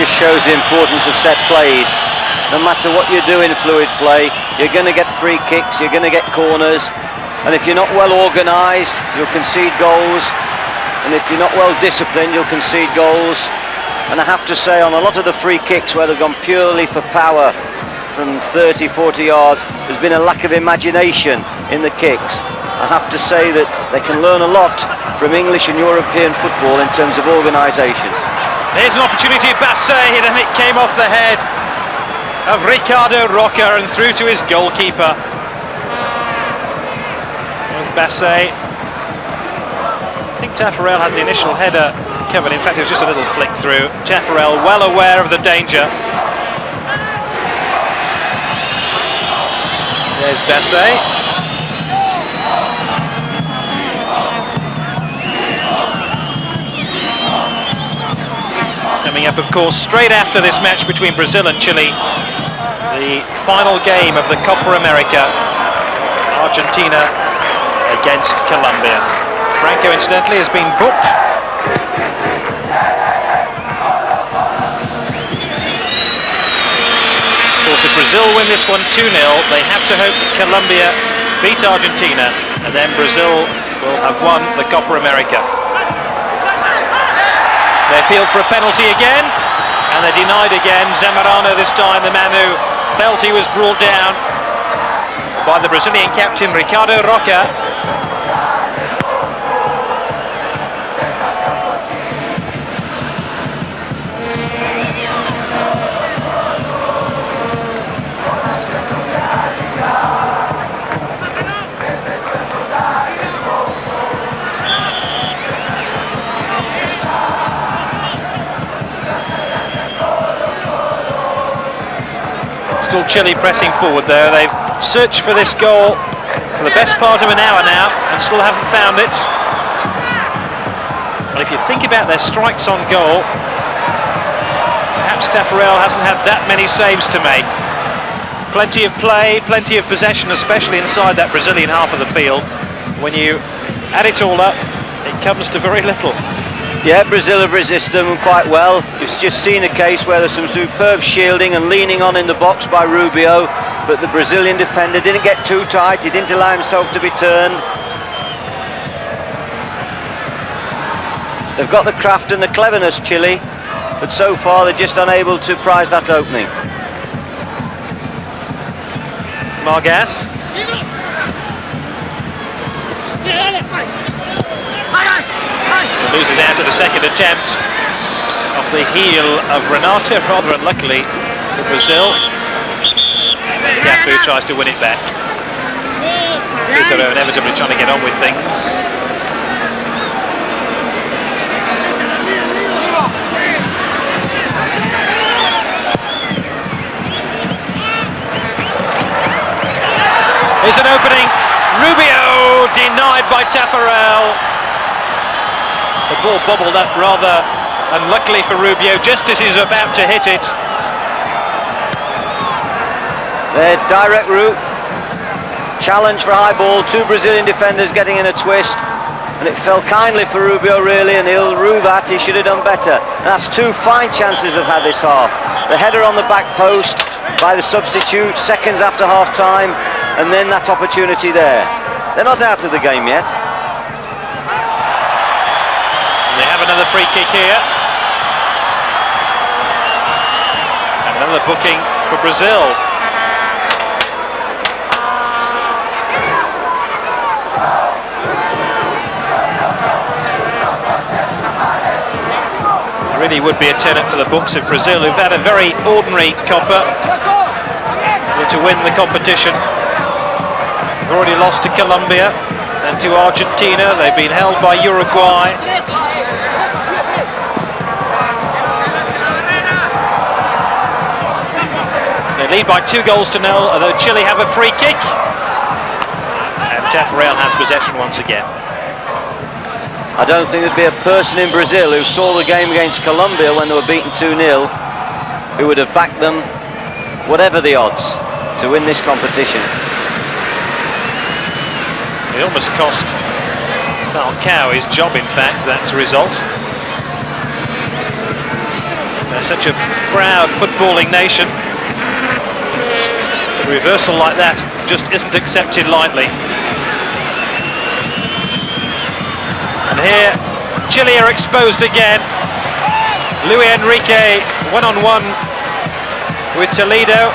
Speaker 2: Just shows the importance of set plays. No matter what you do in fluid play, you're going to get free kicks, you're going to get corners, and if you're not well organised, you'll concede goals, and if you're not well disciplined, you'll concede goals. And I have to say, on a lot of the free kicks where they've gone purely for power from 30, 40 yards, there's been a lack of imagination in the kicks. I have to say that they can learn a lot from English and European football in terms of organisation.
Speaker 1: There's an opportunity, Basset, and it came off the head of Ricardo Roca and through to his goalkeeper. There's Basset. I think Taffarel had the initial header covered. In fact, it was just a little flick through. Taffarel well aware of the danger. There's Basset. Coming up, of course, straight after this match between Brazil and Chile, the final game of the Copa America, Argentina against Colombia. Branco, incidentally, has been booked course, if Brazil win this one 2-0, they have to hope that Colombia beat Argentina, and then Brazil will have won the Copa America. They appealed for a penalty again, and they're denied again. Zamorano this time, the man who felt he was brought down by the Brazilian captain Ricardo Roca. Still Chile pressing forward though. They've searched for this goal for the best part of an hour now and still haven't found it. And if you think about their strikes on goal, perhaps Taffarel hasn't had that many saves to make. Plenty of play, plenty of possession, especially inside that Brazilian half of the field. When you add it all up, it comes to very little.
Speaker 2: Yeah, Brazil have resisted them quite well. You've just seen a case where there's some superb shielding and leaning on in the box by Rubio, but the Brazilian defender didn't get too tight, he didn't allow himself to be turned. They've got the craft and the cleverness, Chile, but so far they're just unable to prize that opening.
Speaker 1: Margas. Loses out at the second attempt off the heel of Renata, rather unluckily for Brazil. Cafu tries to win it back. Pizarro inevitably trying to get on with things. Here's an opening. Rubio denied by Taffarel. The ball bobbled up rather unluckily for Rubio just as he's about to hit it.
Speaker 2: Their direct route, challenge for high ball, two Brazilian defenders getting in a twist, and it fell kindly for Rubio really, and he'll rue that. He should have done better. That's two fine chances they've had this half. The header on the back post by the substitute seconds after half time, and then that opportunity there. They're not out of the game yet.
Speaker 1: They have another free kick here. And another booking for Brazil. It really would be a turn up for the books of Brazil, who've had a very ordinary Copa. To win the competition. They've already lost to Colombia and to Argentina. They've been held by Uruguay. Lead by 2-0, although Chile have a free kick. And Taffarel has possession once again.
Speaker 2: I don't think there'd be a person in Brazil who saw the game against Colombia when they were beaten 2-0 who would have backed them, whatever the odds, to win this competition.
Speaker 1: It almost cost Falcao his job, in fact, that result. They're such a proud footballing nation. A reversal like that just isn't accepted lightly. And here Chile are exposed again. Luis Enrique one-on-one with Toledo.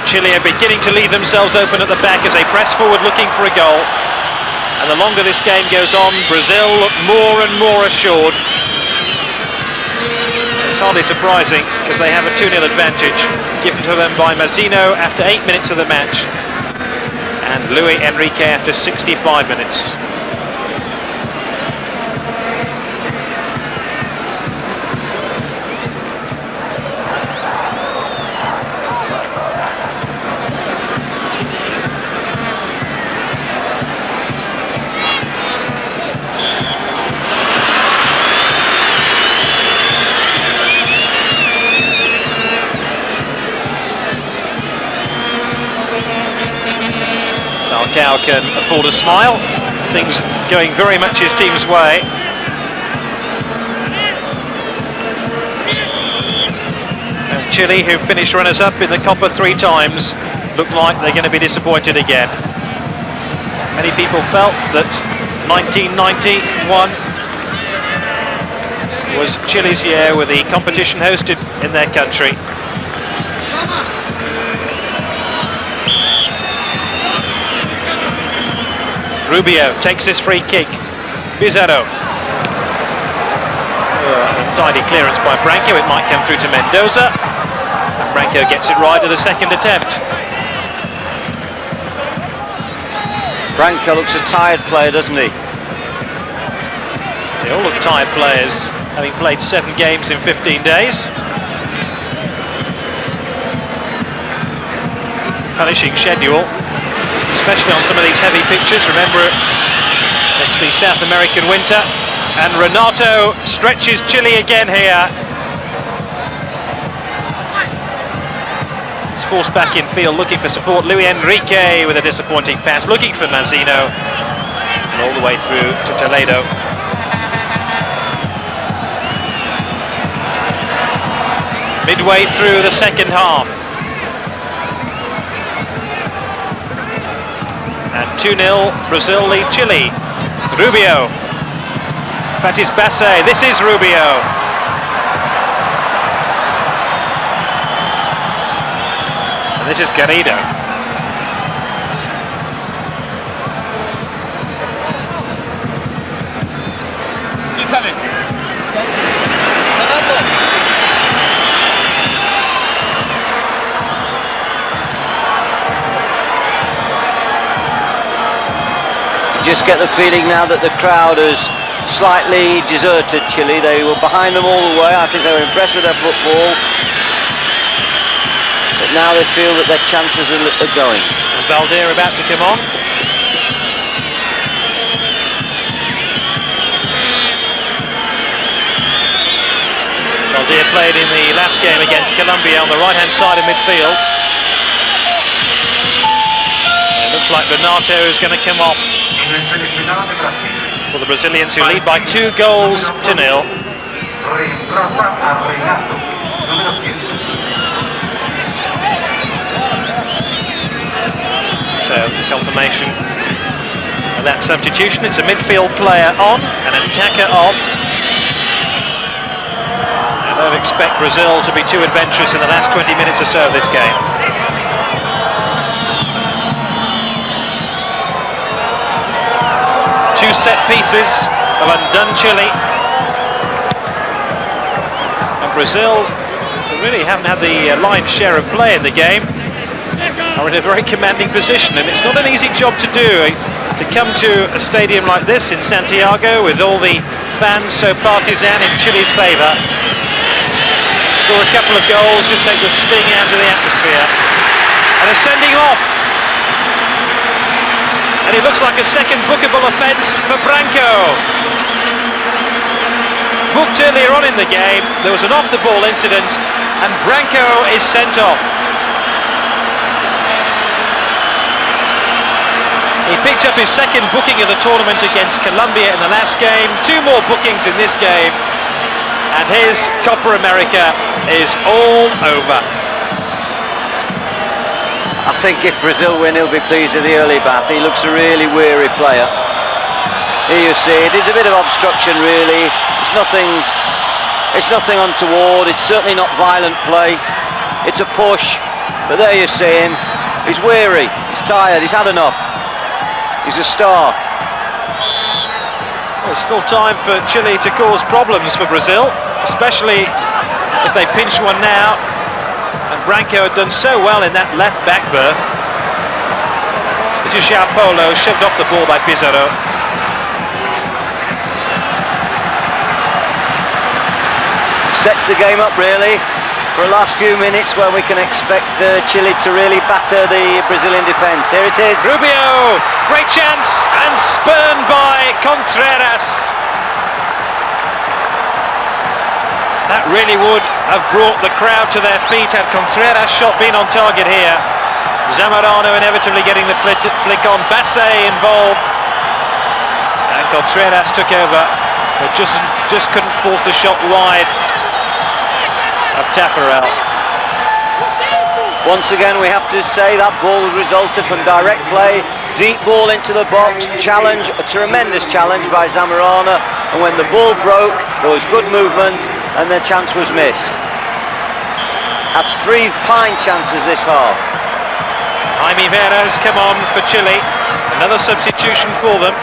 Speaker 1: Chile are beginning to leave themselves open at the back as they press forward looking for a goal. And the longer this game goes on, Brazil look more and more assured. It's hardly surprising because they have a 2-0 advantage given to them by Mazzino after 8 minutes of the match and Luis Enrique after 65 minutes. Falcao can afford a smile, things going very much his team's way. Chile, who finished runners-up in the Copa 3 times, look like they're going to be disappointed again. Many people felt that 1991 was Chile's year with the competition hosted in their country. Rubio takes this free kick. Pizarro. Tidy clearance by Branco, it might come through to Mendoza. And Branco gets it right at the second attempt.
Speaker 2: Branco looks a tired player, doesn't he?
Speaker 1: They all look tired players, having played 7 games in 15 days. Punishing schedule, especially on some of these heavy pitches. Remember, it's the South American winter. And Renato stretches Chile again here. He's forced back in field, looking for support. Luis Enrique with a disappointing pass, looking for Mazzino. And all the way through to Toledo. Midway through the second half. And 2-0, Brazil lead Chile. Rubio. Fatis Basse, this is Rubio. And this is Garrido.
Speaker 2: Just get the feeling now that the crowd has slightly deserted Chile. They were behind them all the way. I think they were impressed with their football, but now they feel that their chances are going.
Speaker 1: And Valdir about to come on. Valdir played in the last game against Colombia on the right hand side of midfield. It looks like Renato is going to come off for the Brazilians, who lead by 2 goals to 0. So confirmation of that substitution. It's a midfield player on and an attacker off. I don't expect Brazil to be too adventurous in the last 20 minutes or so of this game. Two set pieces have undone Chile. And Brazil, who really haven't had the lion's share of play in the game, are in a very commanding position, and it's not an easy job to do, to come to a stadium like this in Santiago with all the fans so partisan in Chile's favour, score a couple of goals, just take the sting out of the atmosphere. And a sending off. And it looks like a second bookable offence for Branco. Booked earlier on in the game, there was an off-the-ball incident, and Branco is sent off. He picked up his second booking of the tournament against Colombia in the last game, 2 more bookings in this game, and his Copa America is all over.
Speaker 2: I think if Brazil win, he'll be pleased with the early bath. He looks a really weary player. Here you see it. It's a bit of obstruction, really. It's nothing untoward. It's certainly not violent play. It's a push. But there you see him. He's weary. He's tired. He's had enough. He's a star.
Speaker 1: Well, there's still time for Chile to cause problems for Brazil, especially if they pinch one now. And Branco had done so well in that left back berth. This is João Paulo, shoved off the ball by Pizarro.
Speaker 2: Sets the game up really for the last few minutes where we can expect Chile to really batter the Brazilian defence. Here it is.
Speaker 1: Rubio, great chance, and spurned by Contreras. That really would have brought the crowd to their feet had Contreras' shot been on target here. Zamorano inevitably getting the flick on. Basse involved. And Contreras took over, but just couldn't force the shot wide of Tafarel.
Speaker 2: Once again, we have to say that ball resulted from direct play, deep ball into the box, challenge, a tremendous challenge by Zamorano, and when the ball broke, there was good movement, and the chance was missed. That's 3 fine chances this half.
Speaker 1: Jaime Vera has come on for Chile, another substitution for them.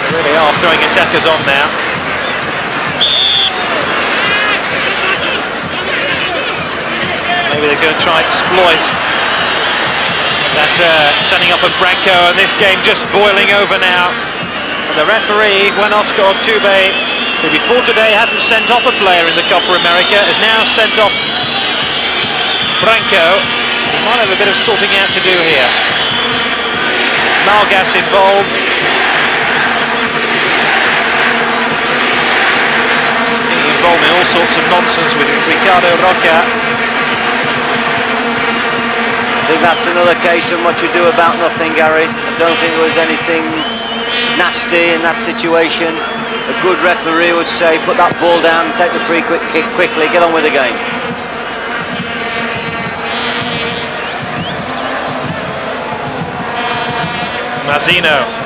Speaker 1: They really are throwing attackers on now. Maybe they're going to try and exploit that sending off of Branco, and this game just boiling over now. And the referee, Juan Oscar Ortube, who before today hadn't sent off a player in the Copa America, has now sent off Branco. He might have a bit of sorting out to do here. Malgas involved. Getting involved in all sorts of nonsense with Ricardo Roca.
Speaker 2: I think that's another case of what you do about nothing, Gary. I don't think there was anything nasty in that situation. A good referee would say, put that ball down, take the free kick quickly, get on with the game.
Speaker 1: Mazzino.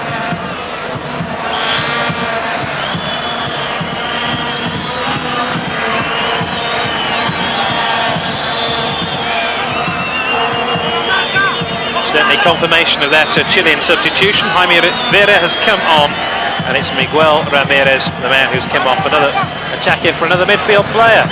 Speaker 1: Incidentally, confirmation of that Chilean substitution. Jaime Vera has come on, and it's Miguel Ramirez, the man who's come off, another attacker for another midfield player.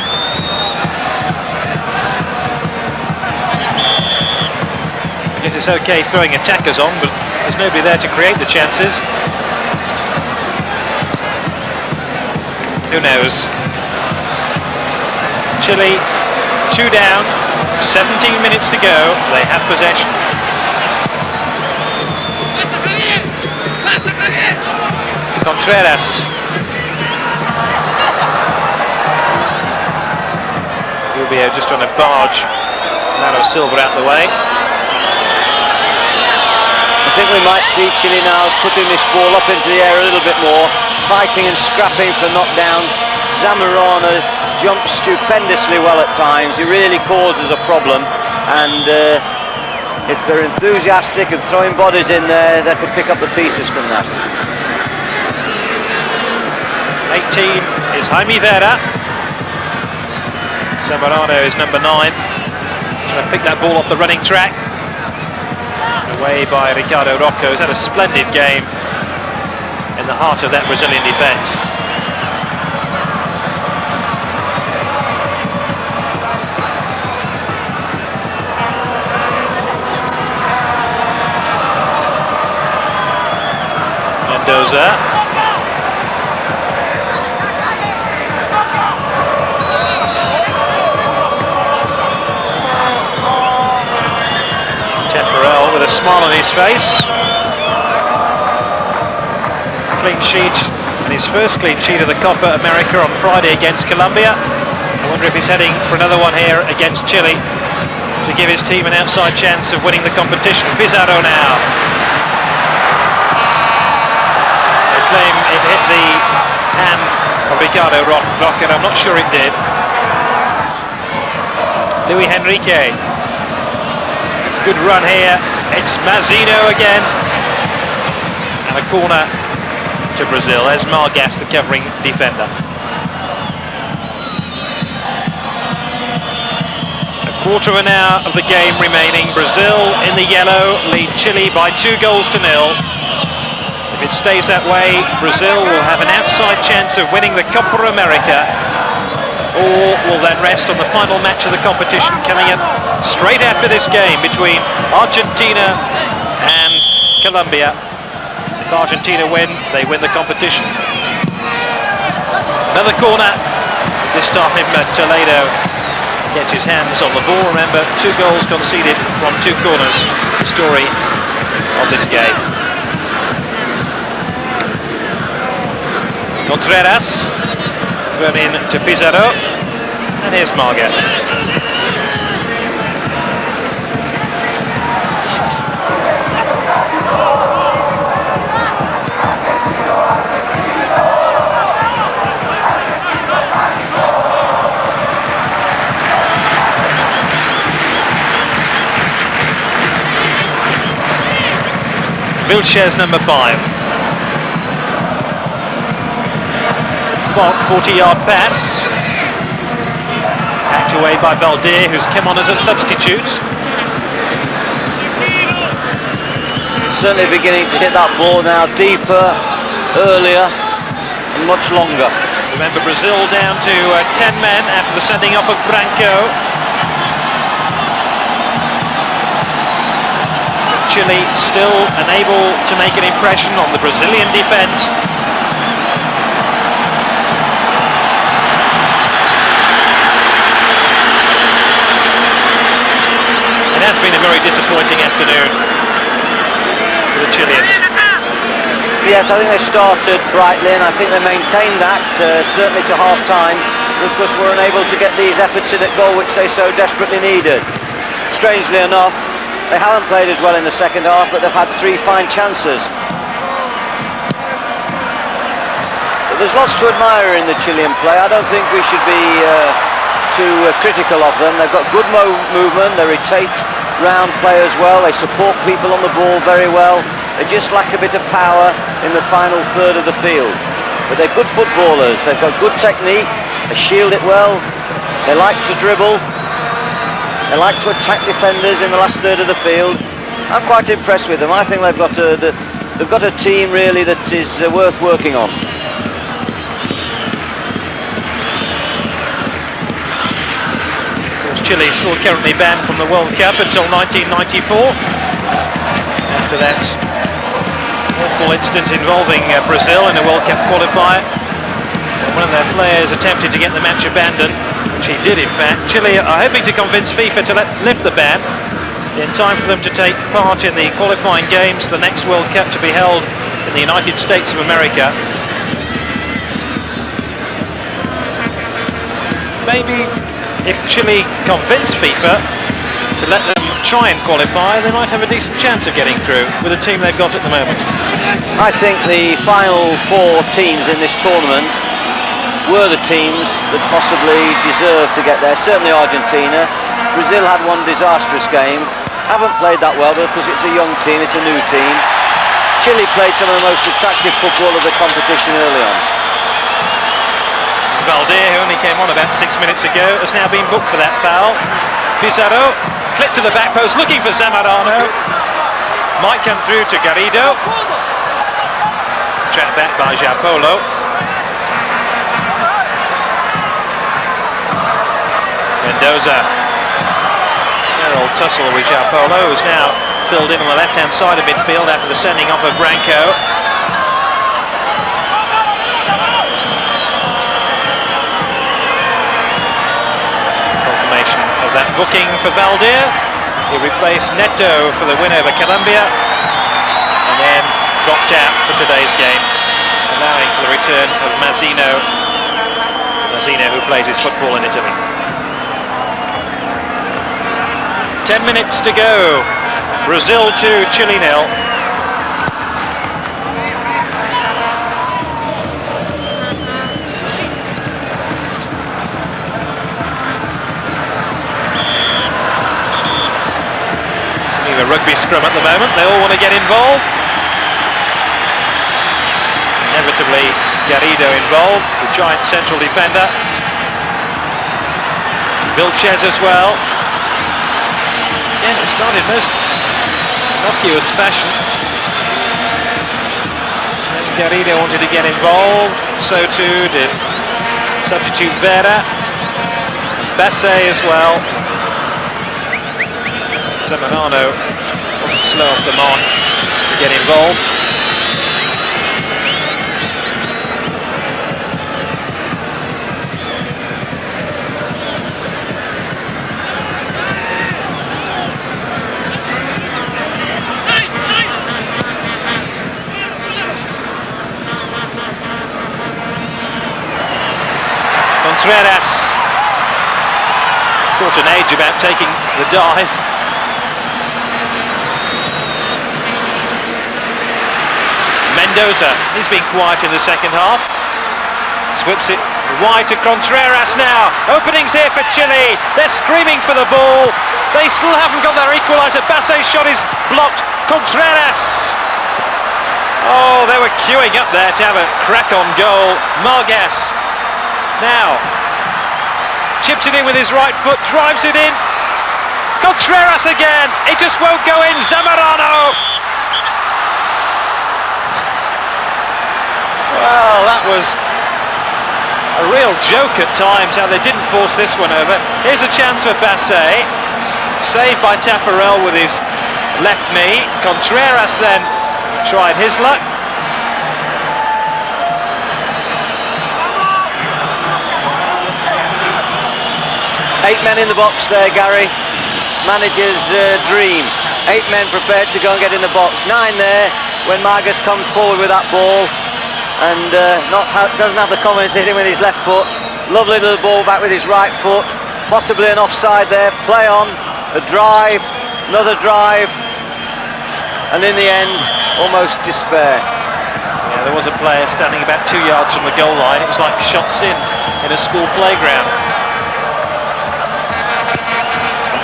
Speaker 1: I guess it's okay throwing attackers on, but there's nobody there to create the chances. Who knows? Chile 2 down, 17 minutes to go, they have possession. Contreras. Rubio just trying to barge Mauro Silva out the way.
Speaker 2: I think we might see Chile now putting this ball up into the air a little bit more, fighting and scrapping for knockdowns. Zamorano jumps stupendously well at times. He really causes a problem, and if they're enthusiastic and throwing bodies in there, they could pick up the pieces from that.
Speaker 1: 18 is Jaime Vera. Zamorano is number 9. Trying to pick that ball off the running track. Away by Ricardo Roca, who's had a splendid game in the heart of that Brazilian defence. Mendoza. With a smile on his face. Clean sheet, and his first clean sheet of the Copa America on Friday against Colombia. I wonder if he's heading for another one here against Chile to give his team an outside chance of winning the competition. Pizarro now. They claim it hit the hand of Ricardo Roca. I'm not sure it did. Luis Enrique. Good run here. It's Mazzino again, and a corner to Brazil. There's Malgas, the covering defender. A quarter of an hour of the game remaining. Brazil in the yellow lead Chile by 2 goals to 0. If it stays that way, Brazil will have an outside chance of winning the Copa America, or will then rest on the final match of the competition coming up straight after this game between Argentina and Colombia. If Argentina win, they win the competition. Another corner, this time Toledo gets his hands on the ball. Remember, 2 goals conceded from 2 corners, the story of this game. Contreras thrown in to Pizarro, and here's Malgas. Vilches, number 5. 40-yard pass. Hacked away by Valdir, who's come on as a substitute.
Speaker 2: Certainly beginning to hit that ball now deeper, earlier and much longer.
Speaker 1: Remember, Brazil down to 10 men after the sending off of Branco. Chile still unable to make an impression on the Brazilian defence. It has been a very disappointing afternoon for the Chileans.
Speaker 2: Yes, I think they started brightly and I think they maintained that, certainly to half-time. Of course, were unable to get these efforts in at goal which they so desperately needed. Strangely enough, they haven't played as well in the second half, but they've had 3 fine chances. But there's lots to admire in the Chilean play. I don't think we should be too critical of them. They've got good movement, they rotate round play as well, they support people on the ball very well. They just lack a bit of power in the final third of the field. But they're good footballers, they've got good technique, they shield it well, they like to dribble, they like to attack defenders in the last third of the field. I'm quite impressed with them. I think they've got a team really that is worth working on.
Speaker 1: Chile still currently banned from the World Cup until 1994. After that awful incident involving Brazil in a World Cup qualifier, one of their players attempted to get the match abandoned, which he did in fact. Chile are hoping to convince FIFA to lift the ban in time for them to take part in the qualifying games, the next World Cup to be held in the United States of America. Maybe if Chile convince FIFA to let them try and qualify, they might have a decent chance of getting through with the team they've got at the moment.
Speaker 2: I think the final 4 teams in this tournament were the teams that possibly deserved to get there. Certainly Argentina. Brazil had one disastrous game, haven't played that well, but of course it's a young team, it's a new team. Chile played some of the most attractive football of the competition early on.
Speaker 1: Valdir, who only came on about 6 minutes ago, has now been booked for that foul. Pizarro, clipped to the back post, looking for Zamorano. Might come through to Garrido. Trapped back by Giampolo. Mendoza. Fair old tussle with Giampolo, who's now filled in on the left-hand side of midfield after the sending off of Branco. Of that booking for Valdir. He replaced Neto for the win over Colombia and then dropped out for today's game, allowing for the return of Mazzino, who plays his football in Italy. 10 minutes to go. Brazil 2, Chile 0. A rugby scrum at the moment, they all want to get involved. Inevitably Garrido involved, the giant central defender. Vilches as well. Again, it started most innocuous fashion. And Garrido wanted to get involved, so too did substitute Vera. Bassé as well. Zamorano wasn't slow off the mark to get involved. Contreras thought an age about taking the dive. Mendoza, he's been quiet in the second half. Swips it wide to Contreras now. Openings here for Chile. They're screaming for the ball. They still haven't got their equaliser. Bassé's shot is blocked. Contreras Oh, they were queuing up there to have a crack on goal. Margas now chips it in with his right foot, drives it in. Contreras again, it just won't go in. Zamorano. Well, that was a real joke at times how they didn't force this one over. Here's a chance for Basset, saved by Taffarel with his left knee. Contreras then tried his luck.
Speaker 2: Eight men in the box there, Gary. Manager's dream. 8 men prepared to go and get in the box. 9 there when Margas comes forward with that ball and doesn't have the confidence to hit him with his left foot. Lovely little ball back with his right foot. Possibly an offside there. Play on. A drive. Another drive. And in the end, almost despair.
Speaker 1: Yeah, there was a player standing about 2 yards from the goal line. It was like shots in a school playground.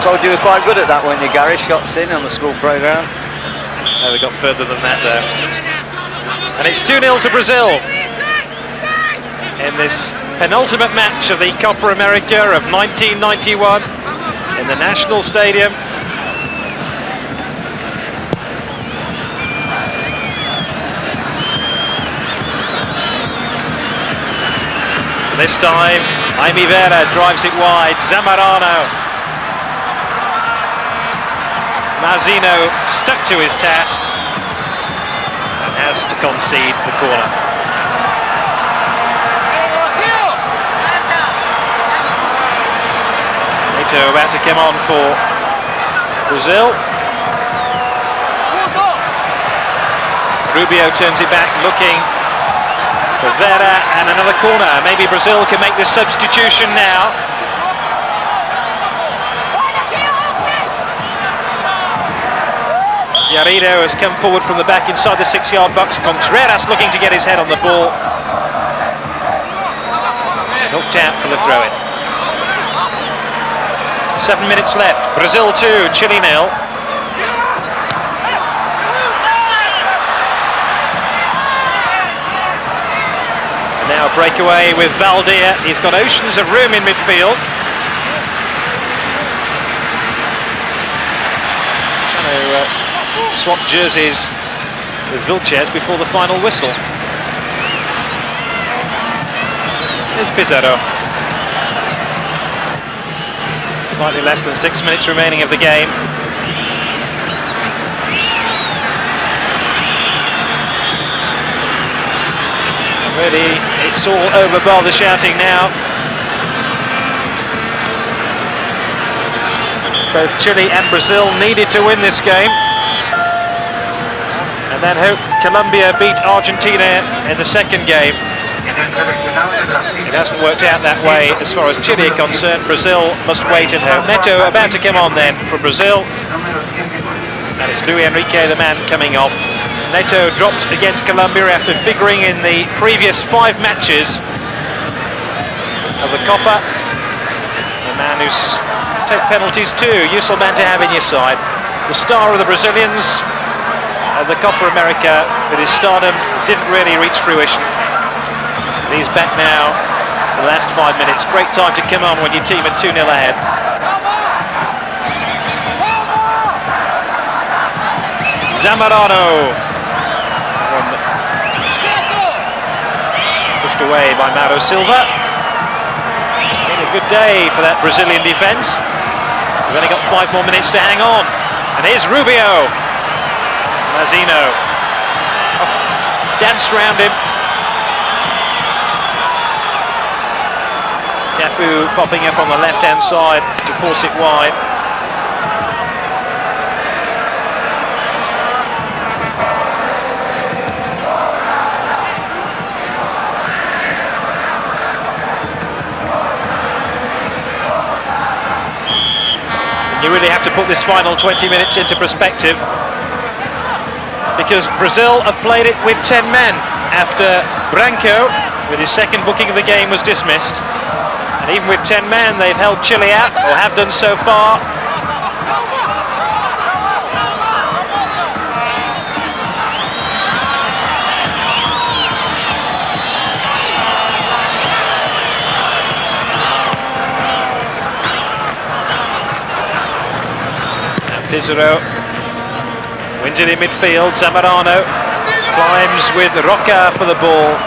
Speaker 2: Told you were quite good at that, weren't you, Gary? Shots in on the school programme.
Speaker 1: No, they got further than that though. And it's 2-0 to Brazil in this penultimate match of the Copa America of 1991 in the National Stadium. This time, Jaime Vera drives it wide. Zamorano. Mazzino stuck to his task and has to concede the corner. Neto about to come on for Brazil. Rubio turns it back, looking for Vera, and another corner. Maybe Brazil can make this substitution now. Garrido has come forward from the back inside the 6-yard box. Contreras looking to get his head on the ball. Knocked out for the throw-in. 7 minutes left. Brazil 2, Chile 0. And now breakaway with Valdir. He's got oceans of room in midfield. Trying to swap jerseys with Vilches before the final whistle. Here's Pizarro. Slightly less than 6 minutes remaining of the game. Really, it's all over bar the shouting now. Both Chile and Brazil needed to win this game. And then hope Colombia beat Argentina in the second game. It hasn't worked out that way as far as Chile are concerned. Brazil must wait and hope. Neto about to come on then for Brazil. And it's Luis Enrique, the man, coming off. Neto dropped against Colombia after figuring in the previous 5 matches of the Copa. The man who's take penalties too. Useful man to have in your side. The star of the Brazilians. The Copa America, with his stardom, didn't really reach fruition. He's back now for the last 5 minutes. Great time to come on when your team are 2-0 ahead. Zamorano. Pushed away by Mauro Silva. Been a good day for that Brazilian defence. We've only got 5 more minutes to hang on. And here's Rubio. Mazzino danced round him. Cafu popping up on the left-hand side to force it wide. And you really have to put this final 20 minutes into perspective, because Brazil have played it with 10 men after Branco, with his second booking of the game, was dismissed. And even with 10 men, they've held Chile out, or have done so far. Pizarro wins it in midfield. Zamorano climbs with Roca for the ball.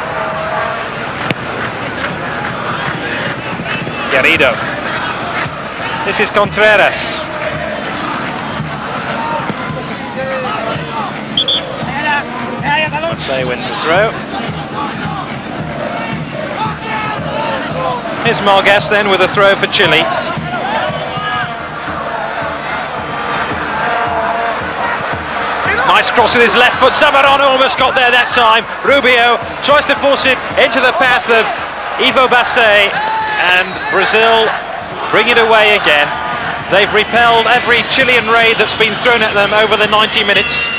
Speaker 1: Garrido. This is Contreras. Say wins the throw. Here's Margas then with a throw for Chile. Nice cross with his left foot. Zamorano almost got there that time. Rubio tries to force it into the path of Ivo Basset, and Brazil bring it away again. They've repelled every Chilean raid that's been thrown at them over the 90 minutes.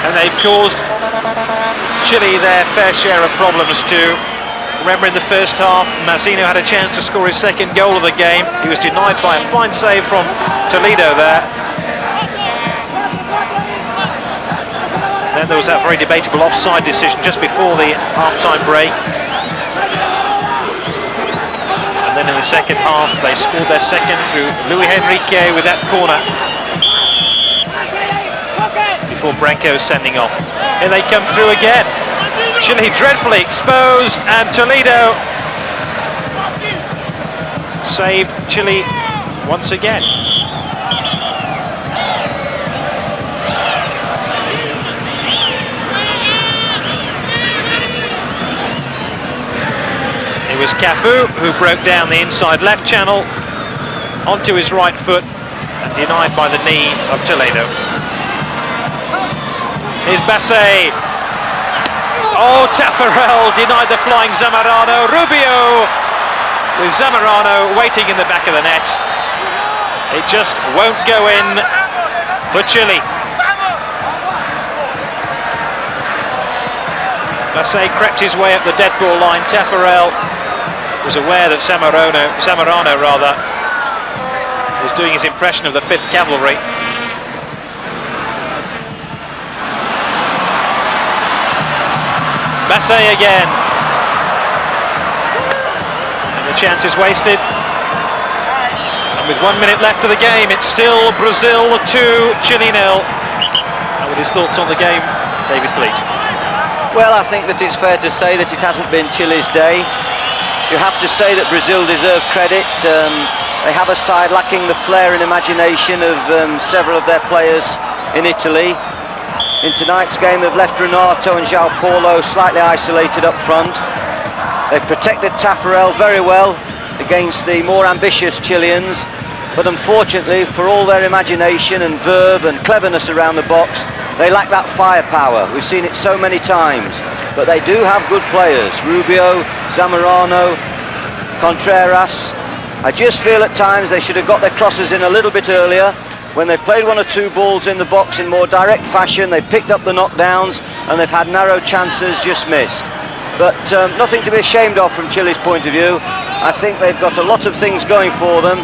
Speaker 1: And they've caused Chile their fair share of problems too. Remember, in the first half, Mazzino had a chance to score his second goal of the game. He was denied by a fine save from Toledo there. Then there was that very debatable offside decision just before the half-time break. And then in the second half, they scored their second through Luis Enrique with that corner, before Branco sending off. Here they come through again. Chile dreadfully exposed, and Toledo saved Chile once again. It was Cafu who broke down the inside left channel onto his right foot and denied by the knee of Toledo. Here's Basset. Oh, Taffarel denied the flying Zamorano. Rubio with Zamorano waiting in the back of the net. It just won't go in for Chile. Basset crept his way up the dead ball line. Taffarel was aware that Zamorano was doing his impression of the 5th Cavalry. Basset again, and the chance is wasted. And with 1 minute left of the game, it's still Brazil 2, Chile 0. And with his thoughts on the game, David Pleat.
Speaker 2: Well, I think that it's fair to say that it hasn't been Chile's day. You have to say that Brazil deserve credit. They have a side lacking the flair and imagination of several of their players in Italy. In tonight's game, they've left Renato and João Paulo slightly isolated up front. They've protected Taffarel very well against the more ambitious Chileans, but unfortunately, for all their imagination and verve and cleverness around the box, they lack that firepower. We've seen it so many times, but they do have good players. Rubio, Zamorano, Contreras. I just feel at times they should have got their crosses in a little bit earlier. When they've played 1 or 2 balls in the box in more direct fashion, they've picked up the knockdowns and they've had narrow chances just missed. But nothing to be ashamed of from Chile's point of view. I think they've got a lot of things going for them,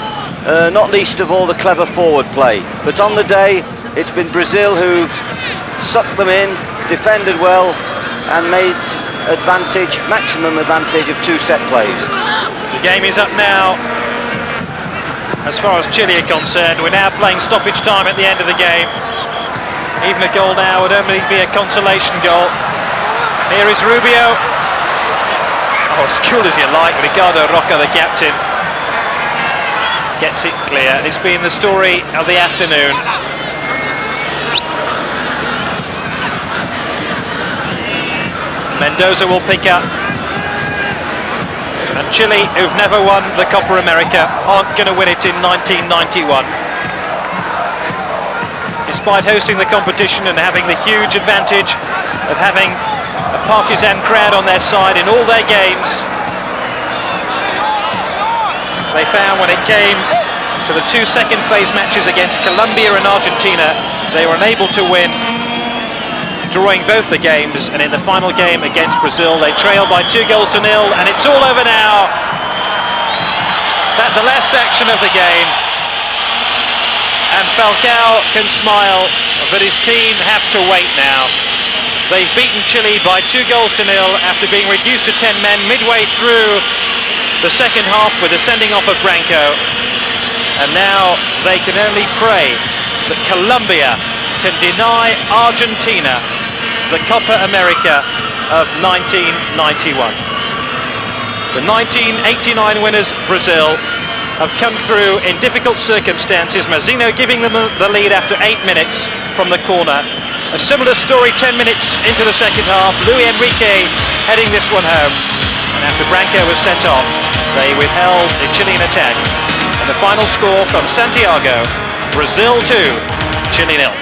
Speaker 2: not least of all the clever forward play. But on the day, it's been Brazil who've sucked them in, defended well, and made maximum advantage of 2 set plays.
Speaker 1: The game is up now. As far as Chile are concerned, we're now playing stoppage time at the end of the game. Even a goal now would only be a consolation goal. Here is Rubio. Oh, as cool as you like. Ricardo Roca, the captain, gets it clear. It's been the story of the afternoon. Mendoza will pick up. And Chile, who've never won the Copa America, aren't going to win it in 1991. Despite hosting the competition and having the huge advantage of having a partisan crowd on their side in all their games, they found when it came to the 2 second phase matches against Colombia and Argentina, they were unable to win, drawing both the games, and in the final game against Brazil they trailed by 2 goals to 0, and it's all over now. That the last action of the game, and Falcao can smile, but his team have to wait now. They've beaten Chile by 2 goals to 0 after being reduced to 10 men midway through the second half with the sending off of Branco, and now they can only pray that Colombia can deny Argentina the Copa America of 1991. The 1989 winners, Brazil, have come through in difficult circumstances. Mazzino giving them the lead after 8 minutes from the corner. A similar story 10 minutes into the second half. Luis Enrique heading this one home. And after Branco was sent off, they withheld the Chilean attack. And the final score from Santiago, Brazil 2, Chile 0.